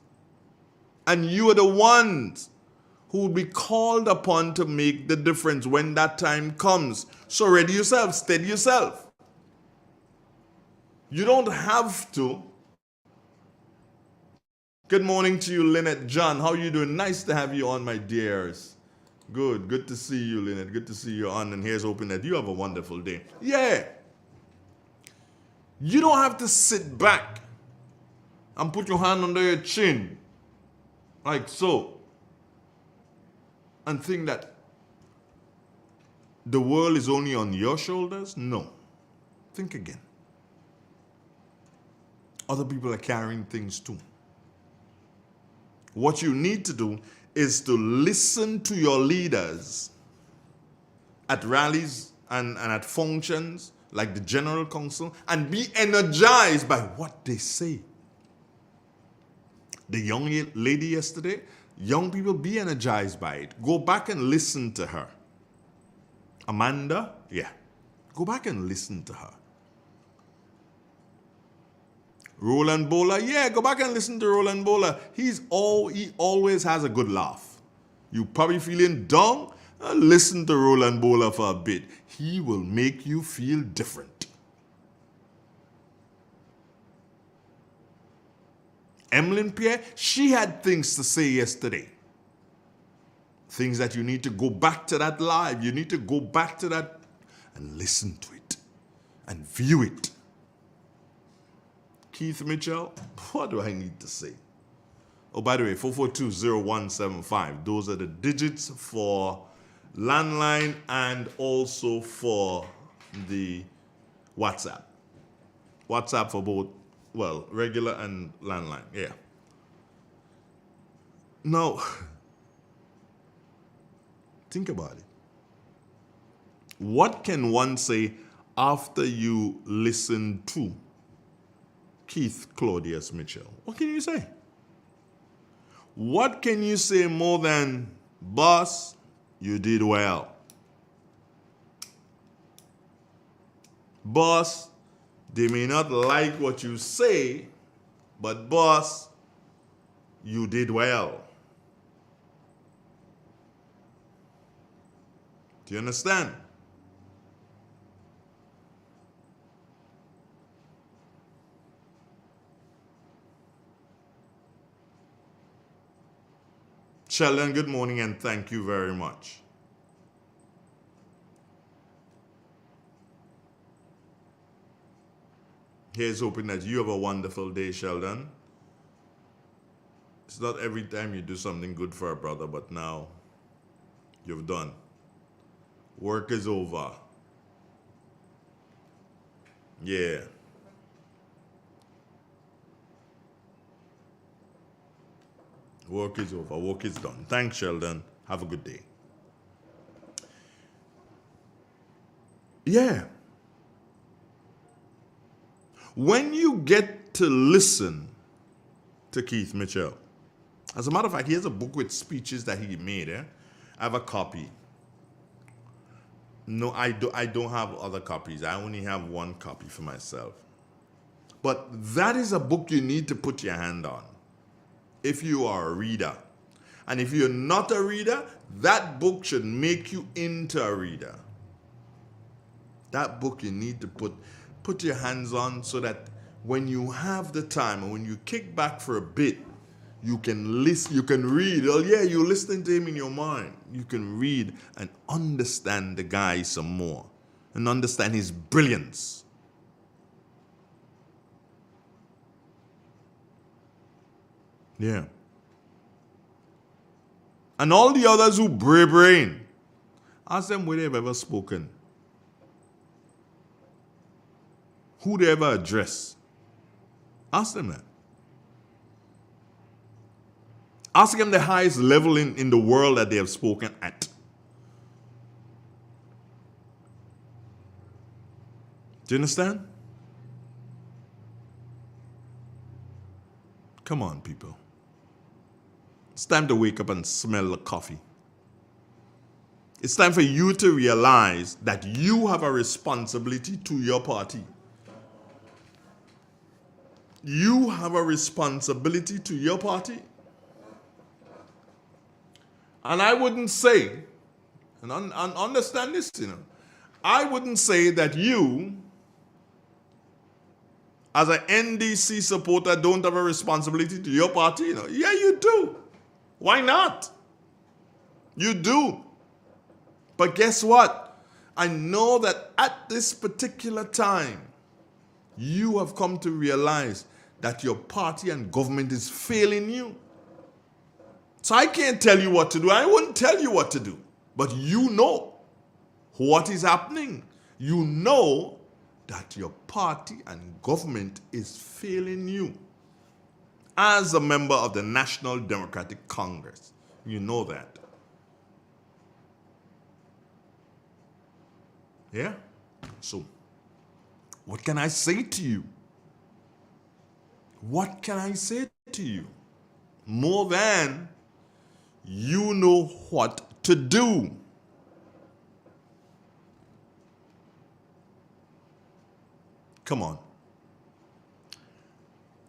Speaker 1: And you are the ones who will be called upon to make the difference when that time comes. So ready yourself, steady yourself. You don't have to. Good morning to you, Lynette John. How are you doing? Nice to have you on, my dears. Good to see you, Lynette. Good to see you on. And here's hoping that you have a wonderful day. Yeah. You don't have to sit back and put your hand under your chin, like so, and think that the world is only on your shoulders. No. Think again. Other people are carrying things too. What you need to do is to listen to your leaders at rallies and at functions like the General Council and be energized by what they say. The young lady yesterday, young people, be energized by it. Go back and listen to her. Amanda, yeah. Go back and listen to her. Roland Bowler, yeah, go back and listen to Roland Bowler. He always has a good laugh. You probably feeling down? Listen to Roland Bowler for a bit. He will make you feel different. Emmeline Pierre, she had things to say yesterday. Things that you need to go back to that live. You need to go back to that and listen to it and view it. Keith Mitchell, what do I need to say? Oh, by the way, 4420175. Those are the digits for landline and also for the WhatsApp. WhatsApp for both, well, regular and landline, yeah. Now, think about it. What can one say after you listen to Keith Claudius Mitchell? What can you say? What can you say more than, boss, you did well? Boss, they may not like what you say, but boss, you did well. Do you understand? Sheldon, good morning and thank you very much. Here's hoping that you have a wonderful day, Sheldon. It's not every time you do something good for a brother, but now you've done. Work is over. Yeah. Work is over. Work is done. Thanks, Sheldon. Have a good day. Yeah. When you get to listen to Keith Mitchell, as a matter of fact, he has a book with speeches that he made. I have a copy. No, I don't have other copies. I only have one copy for myself. But that is a book you need to put your hand on if you are a reader. And if you're not a reader, that book should make you into a reader. That book you need to put your hands on so that when you have the time and when you kick back for a bit, you can listen, you can read. Oh yeah, you're listening to him in your mind. You can read and understand the guy some more and understand his brilliance. Yeah. And all the others who brain, ask them where they've ever spoken. Who they ever address. Ask them that. Ask them the highest level in the world that they have spoken at. Do you understand? Come on, people. It's time to wake up and smell the coffee. It's time for you to realize that you have a responsibility to your party. You have a responsibility to your party. And I wouldn't say, and understand this, I wouldn't say that you, as an NDC supporter, don't have a responsibility to your party. Yeah, you do. Why not? You do. But guess what? I know that at this particular time, you have come to realize that your party and government is failing you. So I can't tell you what to do. I wouldn't tell you what to do. But you know what is happening. You know that your party and government is failing you. As a member of the National Democratic Congress, you know that. Yeah? So, what can I say to you? What can I say to you? More than you know what to do. Come on.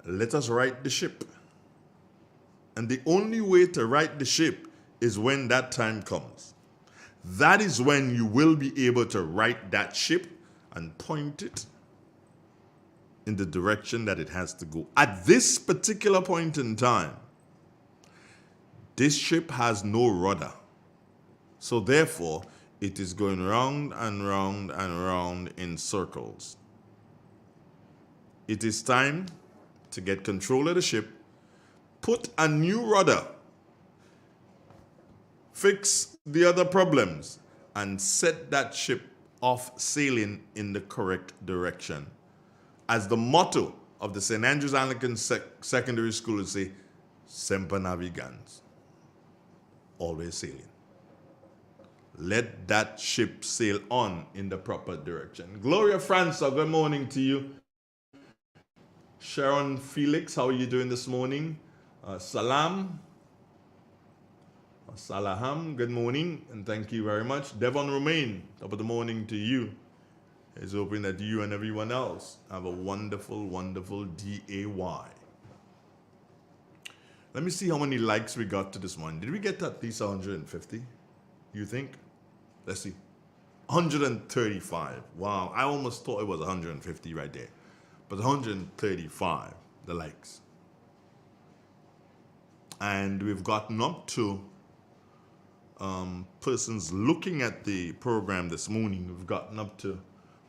Speaker 1: Let us right the ship. And the only way to right the ship is when that time comes. That is when you will be able to right that ship and point it in the direction that it has to go. At this particular point in time, this ship has no rudder. So therefore, it is going round and round and round in circles. It is time to get control of the ship, put a new rudder, fix the other problems, and set that ship off sailing in the correct direction. As the motto of the St. Andrews Anglican Secondary School would say, Semper Navigans, always sailing. Let that ship sail on in the proper direction. Gloria Franca, good morning to you. Sharon Felix, how are you doing this morning? Salam. Salaham, good morning, and thank you very much. Devon Romain, top of the morning to you. It's hoping that you and everyone else have a wonderful, wonderful day. Let me see how many likes we got to this morning. Did we get at least 150? You think? Let's see. 135. Wow, I almost thought it was 150 right there. But 135, the likes. And we've gotten up to persons looking at the program this morning. We've gotten up to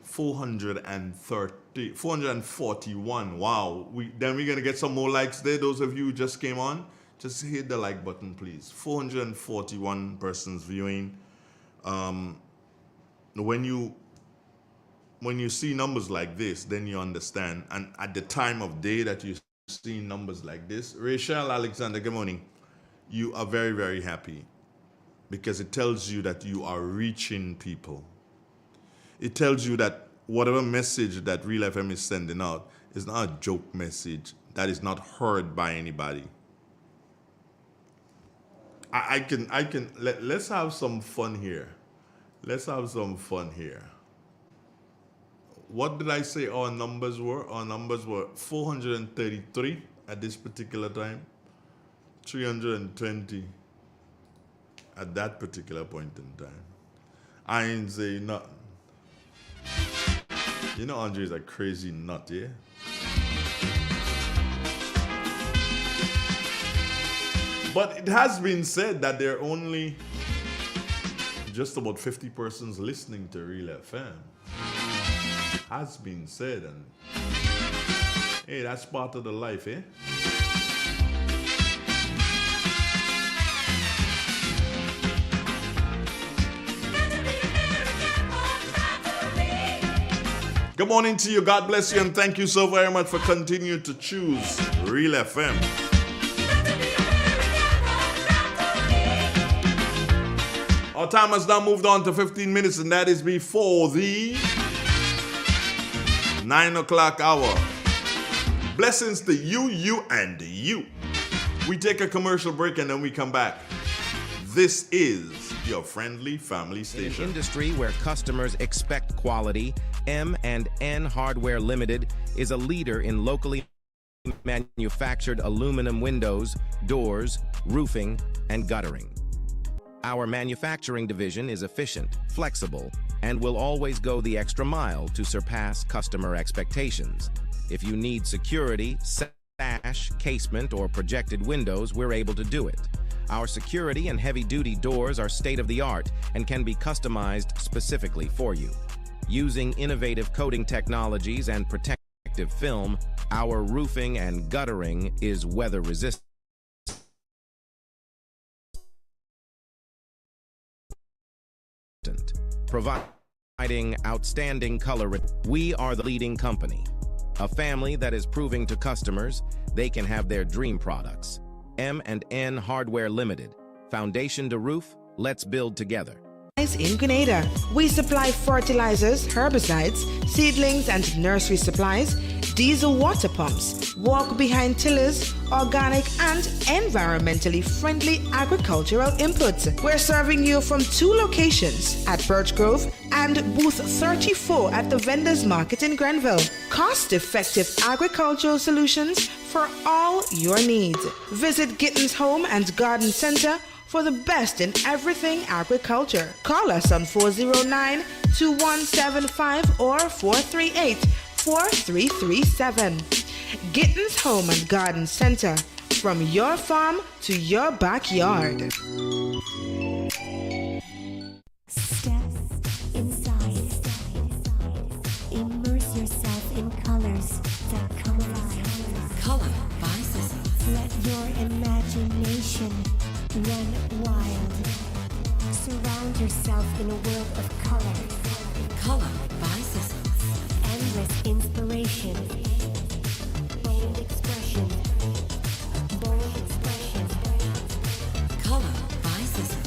Speaker 1: 441. Wow. Then we're going to get some more likes there. Those of you who just came on, just hit the like button, please. 441 persons viewing. When you see numbers like this, then you understand. And at the time of day that you see numbers like this, Rachel Alexander, good morning. You are very, very happy because it tells you that you are reaching people. It tells you that whatever message that Real FM is sending out is not a joke message that is not heard by anybody. Let's have some fun here. Let's have some fun here. What did I say our numbers were? Our numbers were 433 at this particular time, 320 at that particular point in time. I ain't say nothing. You know Andre is a crazy nut, yeah? But it has been said that there are only just about 50 persons listening to Real FM. Has been said, and hey, that's part of the life, eh? Good morning to you. God bless you, and thank you so very much for continuing to choose Real FM. Our time has now moved on to 15 minutes, and that is before the 9 o'clock hour. Blessings to you, and you. We take a commercial break, and then we come back. This is your friendly family station.
Speaker 4: In an industry where customers expect quality, M&N Hardware Limited is a leader in locally manufactured aluminum windows, doors, roofing, and guttering. Our manufacturing division is efficient, flexible, and will always go the extra mile to surpass customer expectations. If you need security, sash, casement, or projected windows, we're able to do it. Our security and heavy-duty doors are state-of-the-art and can be customized specifically for you. Using innovative coating technologies and protective film, our roofing and guttering is weather-resistant, providing outstanding color. We are the leading company, a family that is proving to customers they can have their dream products. M&N Hardware Limited. Foundation to roof, let's build together.
Speaker 11: In Grenada, we supply fertilizers, herbicides, seedlings and nursery supplies, diesel water pumps, walk-behind tillers, organic and environmentally friendly agricultural inputs. We're serving you from 2 locations at Birch Grove and booth 34 at the Vendors Market in Grenville. Cost-effective agricultural solutions for all your needs. Visit Gittins Home and Garden Center for the best in everything agriculture. Call us on 409-2175 or 438-4337. Gittins Home and Garden Center, from your farm to your backyard.
Speaker 8: Step inside. Immerse yourself in colors that come alive.
Speaker 3: Color by Sissy.
Speaker 8: Let your imagination run wild. Surround yourself in a world of color.
Speaker 3: Color by Sissy.
Speaker 8: Endless inspiration. Bold expression. Bold expression.
Speaker 3: Color by Sissy.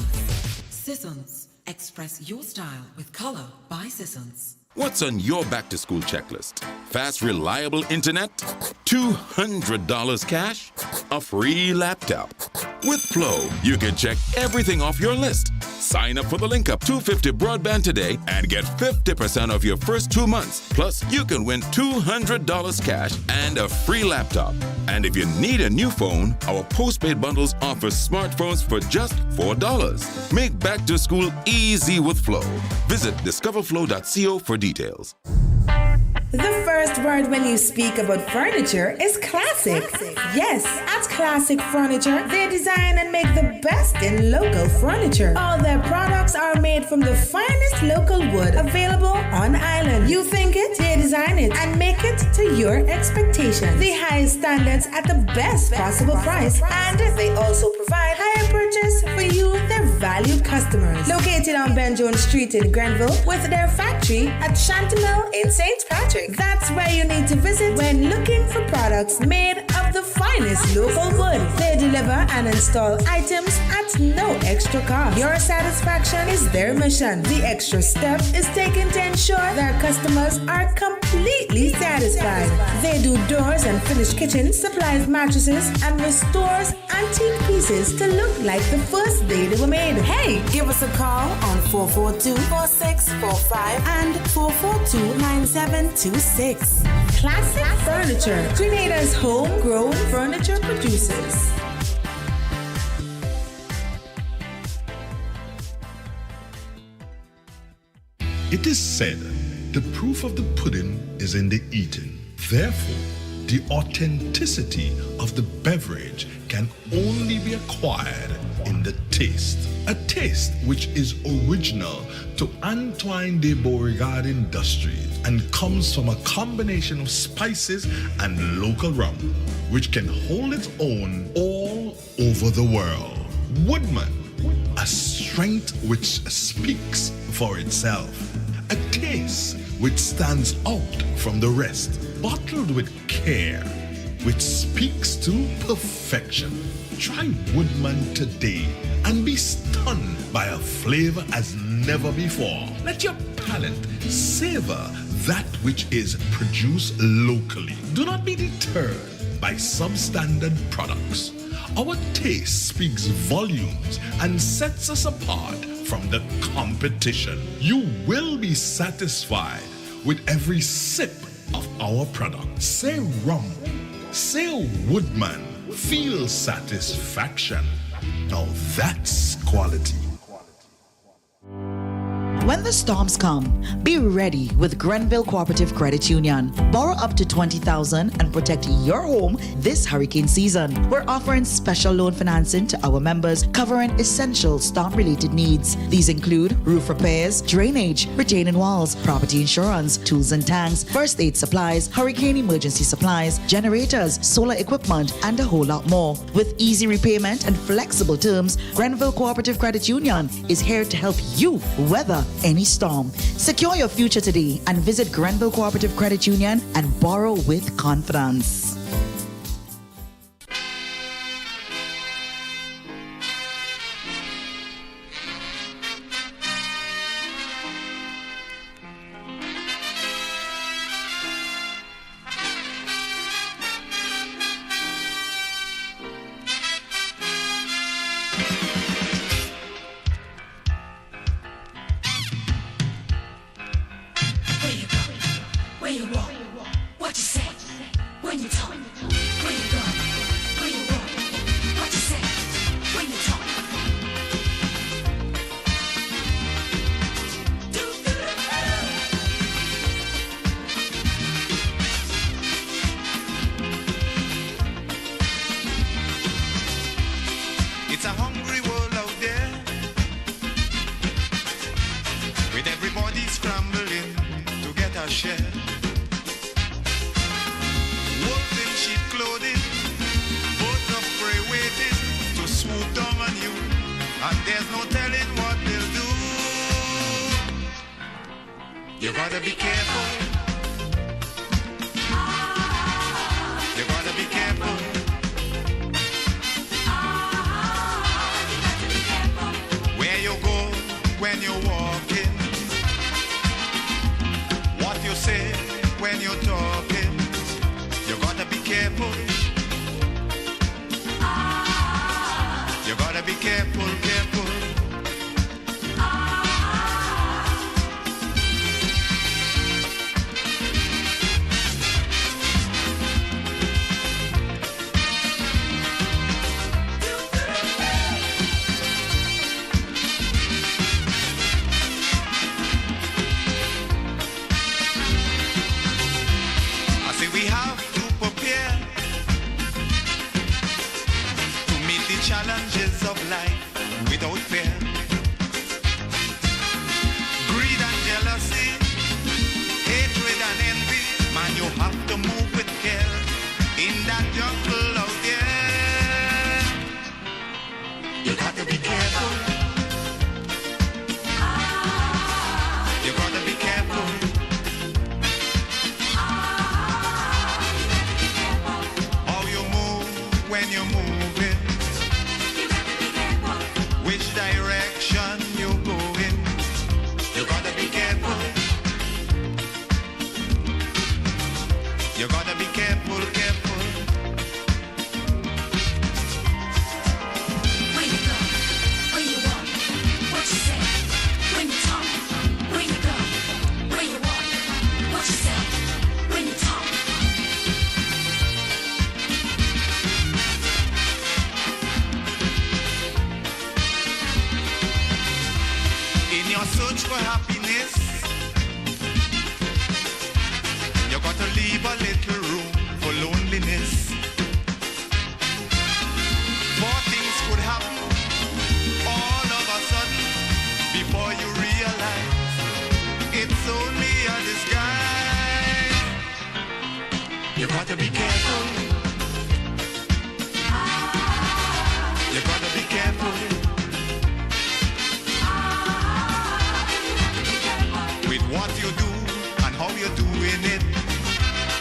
Speaker 3: Sissons. Express your style with Color by Sissons.
Speaker 9: What's on your back-to-school checklist? Fast, reliable internet? $200 cash? A free laptop? With Flow, you can check everything off your list. Sign up for the Link Up 250 broadband today and get 50% off your first 2 months. Plus, you can win $200 cash and a free laptop. And if you need a new phone, our postpaid bundles offer smartphones for just $4. Make back to school easy with Flow. Visit discoverflow.co for details.
Speaker 11: The first word when you speak about furniture is classic. Yes, at Classic Furniture, they design and make the best in local furniture. All their products are made from the finest local wood available on island. You think it, they design it, and make it to your expectations. The highest standards at the best possible price. And they also provide higher purchase for you, their valued customers. Located on Ben Jones Street in Grenville with their factory at Chantemelle in St. Patrick. That's where you need to visit when looking for products made of the finest finest local wood. They deliver and install items at no extra cost. Your satisfaction is their mission. The extra step is taken to ensure their customers are completely satisfied. They do doors and finished kitchens, supplies mattresses, and restores antique pieces to look like the first day they were made. Hey, give us a call on 442-4645 and 442-9726. Classic Furniture, Grenada's homegrown furniture producers.
Speaker 1: It is said, the proof of the pudding is in the eating. Therefore, the authenticity of the beverage can only be acquired in the taste. A taste which is original to Antoine de Beauregard Industries and comes from a combination of spices and local rum, which can hold its own all over the world. Woodman, a strength which speaks for itself. A taste which stands out from the rest, bottled with care, which speaks to perfection. Try Woodman today and be stunned by a flavor as never before. Let your palate savor that which is produced locally. Do not be deterred by substandard products. Our taste speaks volumes and sets us apart from the competition. You will be satisfied with every sip of our product. Say rum, say Woodman, feel satisfaction. Now that's quality.
Speaker 16: When the storms come, be ready with Grenville Cooperative Credit Union. Borrow up to $20,000 and protect your home this hurricane season. We're offering special loan financing to our members, covering essential storm-related needs. These include roof repairs, drainage, retaining walls, property insurance, tools and tanks, first aid supplies, hurricane emergency supplies, generators, solar equipment, and a whole lot more. With easy repayment and flexible terms, Grenville Cooperative Credit Union is here to help you weather any storm. Secure your future today and visit Grenville Cooperative Credit Union and borrow with confidence.
Speaker 2: It's a hungry world out there, with everybody scrambling to get a share. Wolves in sheep clothing, boats of prey waiting to swoop down on you, and there's no telling what they'll do. You gotta be careful. You gotta be careful. Where you go when you're walking, what you say when you're talking, you gotta be careful. You gotta be careful, careful. We have to prepare to meet the challenges of life without fear. Greed and jealousy, hatred and envy, man, you have to move with care in that jungle out there. You got to be careful. You got to be careful. when you're moving.
Speaker 3: You gotta be careful.
Speaker 2: Which direction you're going. You gotta be careful. You gotta be careful, careful.
Speaker 3: Where you go, where you walk, what you say, when you talk. Where you go, where you walk, what you say, when you talk.
Speaker 2: In your search for happiness, you gotta leave a little room for loneliness. For things could happen all of a sudden before you realize it's only a disguise. You gotta be careful. You gotta be careful. With what you do and how you're doing it.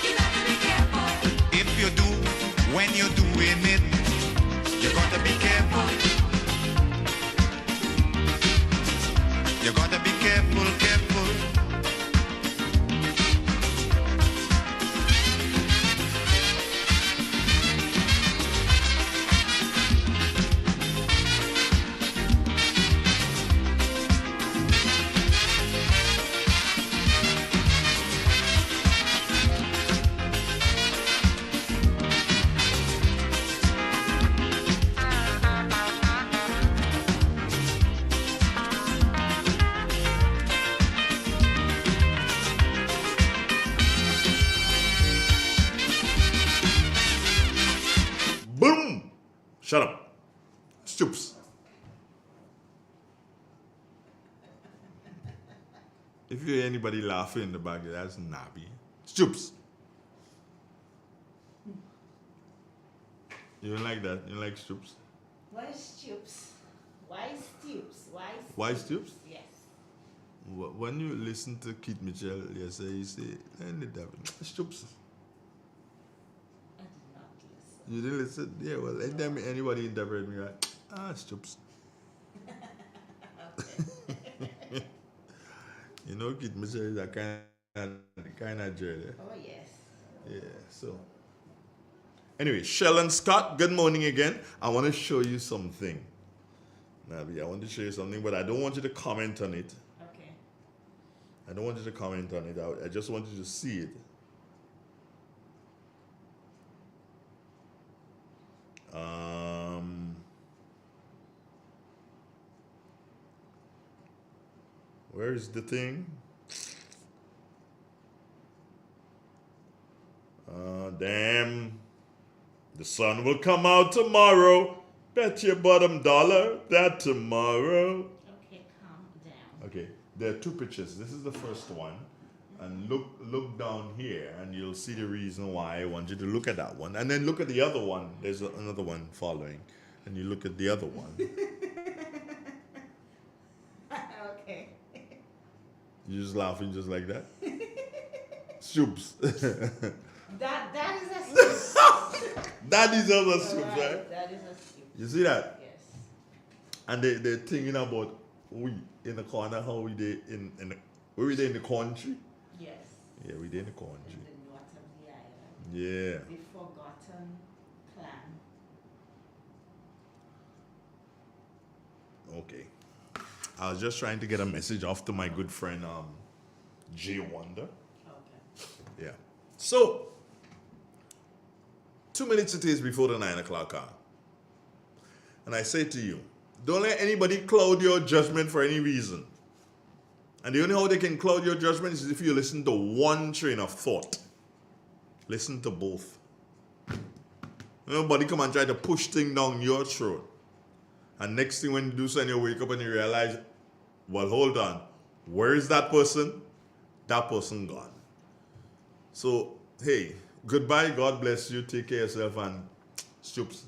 Speaker 3: You gotta be careful.
Speaker 2: If you do, when you're doing it, you gotta be careful. You gotta be careful, careful.
Speaker 1: Boom! Shut up. Stoops. If you hear anybody laughing in the back, that's Nabi. Stoops. You don't like that? You don't like Stoops?
Speaker 17: Why Stoops? Why Stoops?
Speaker 1: Why Stoops?
Speaker 17: Yes.
Speaker 1: When you listen to Keith Mitchell, you say, Stoops. You didn't listen? Yeah, well, anytime anybody interpret me, like, Stoops. You know, Keith Mitchell is a kind of jerk.
Speaker 17: Oh, yes.
Speaker 1: Yeah, so. Anyway, Shell Scott, good morning again. I want to show you something. Nabi, I want to show you something, but I don't want you to comment on it.
Speaker 17: Okay.
Speaker 1: I don't want you to comment on it. I just want you to see it. Where is the thing? Damn. The sun will come out tomorrow. Bet your bottom dollar that tomorrow.
Speaker 17: Okay, calm down.
Speaker 1: Okay, there are two pictures. This is the first one. And look down here and you'll see the reason why I want you to look at that one. And then look at the other one. There's another one following. And you look at the other one.
Speaker 17: Okay.
Speaker 1: You're just laughing just like that? Soups.
Speaker 17: That is a soup.
Speaker 1: That is also soup, right?
Speaker 17: That is a soup.
Speaker 1: You see that?
Speaker 17: Yes.
Speaker 1: And they're thinking about we in the corner, how we did in the, where we did in the country?
Speaker 17: Yes.
Speaker 1: Yeah, we did in the country.
Speaker 17: In the north of the island.
Speaker 1: Yeah.
Speaker 17: The forgotten clan.
Speaker 1: Okay. I was just trying to get a message off to my good friend Jay Wonder.
Speaker 17: Okay.
Speaker 1: Yeah. So 2 minutes it is before the 9 o'clock hour. And I say to you, don't let anybody cloud your judgment for any reason. And the only how they can cloud your judgment is if you listen to one train of thought. Listen to both. Nobody come and try to push things down your throat. And next thing when you do something, you wake up and you realize, well, hold on. Where is that person? That person gone. So, hey, goodbye. God bless you. Take care of yourself and stoops.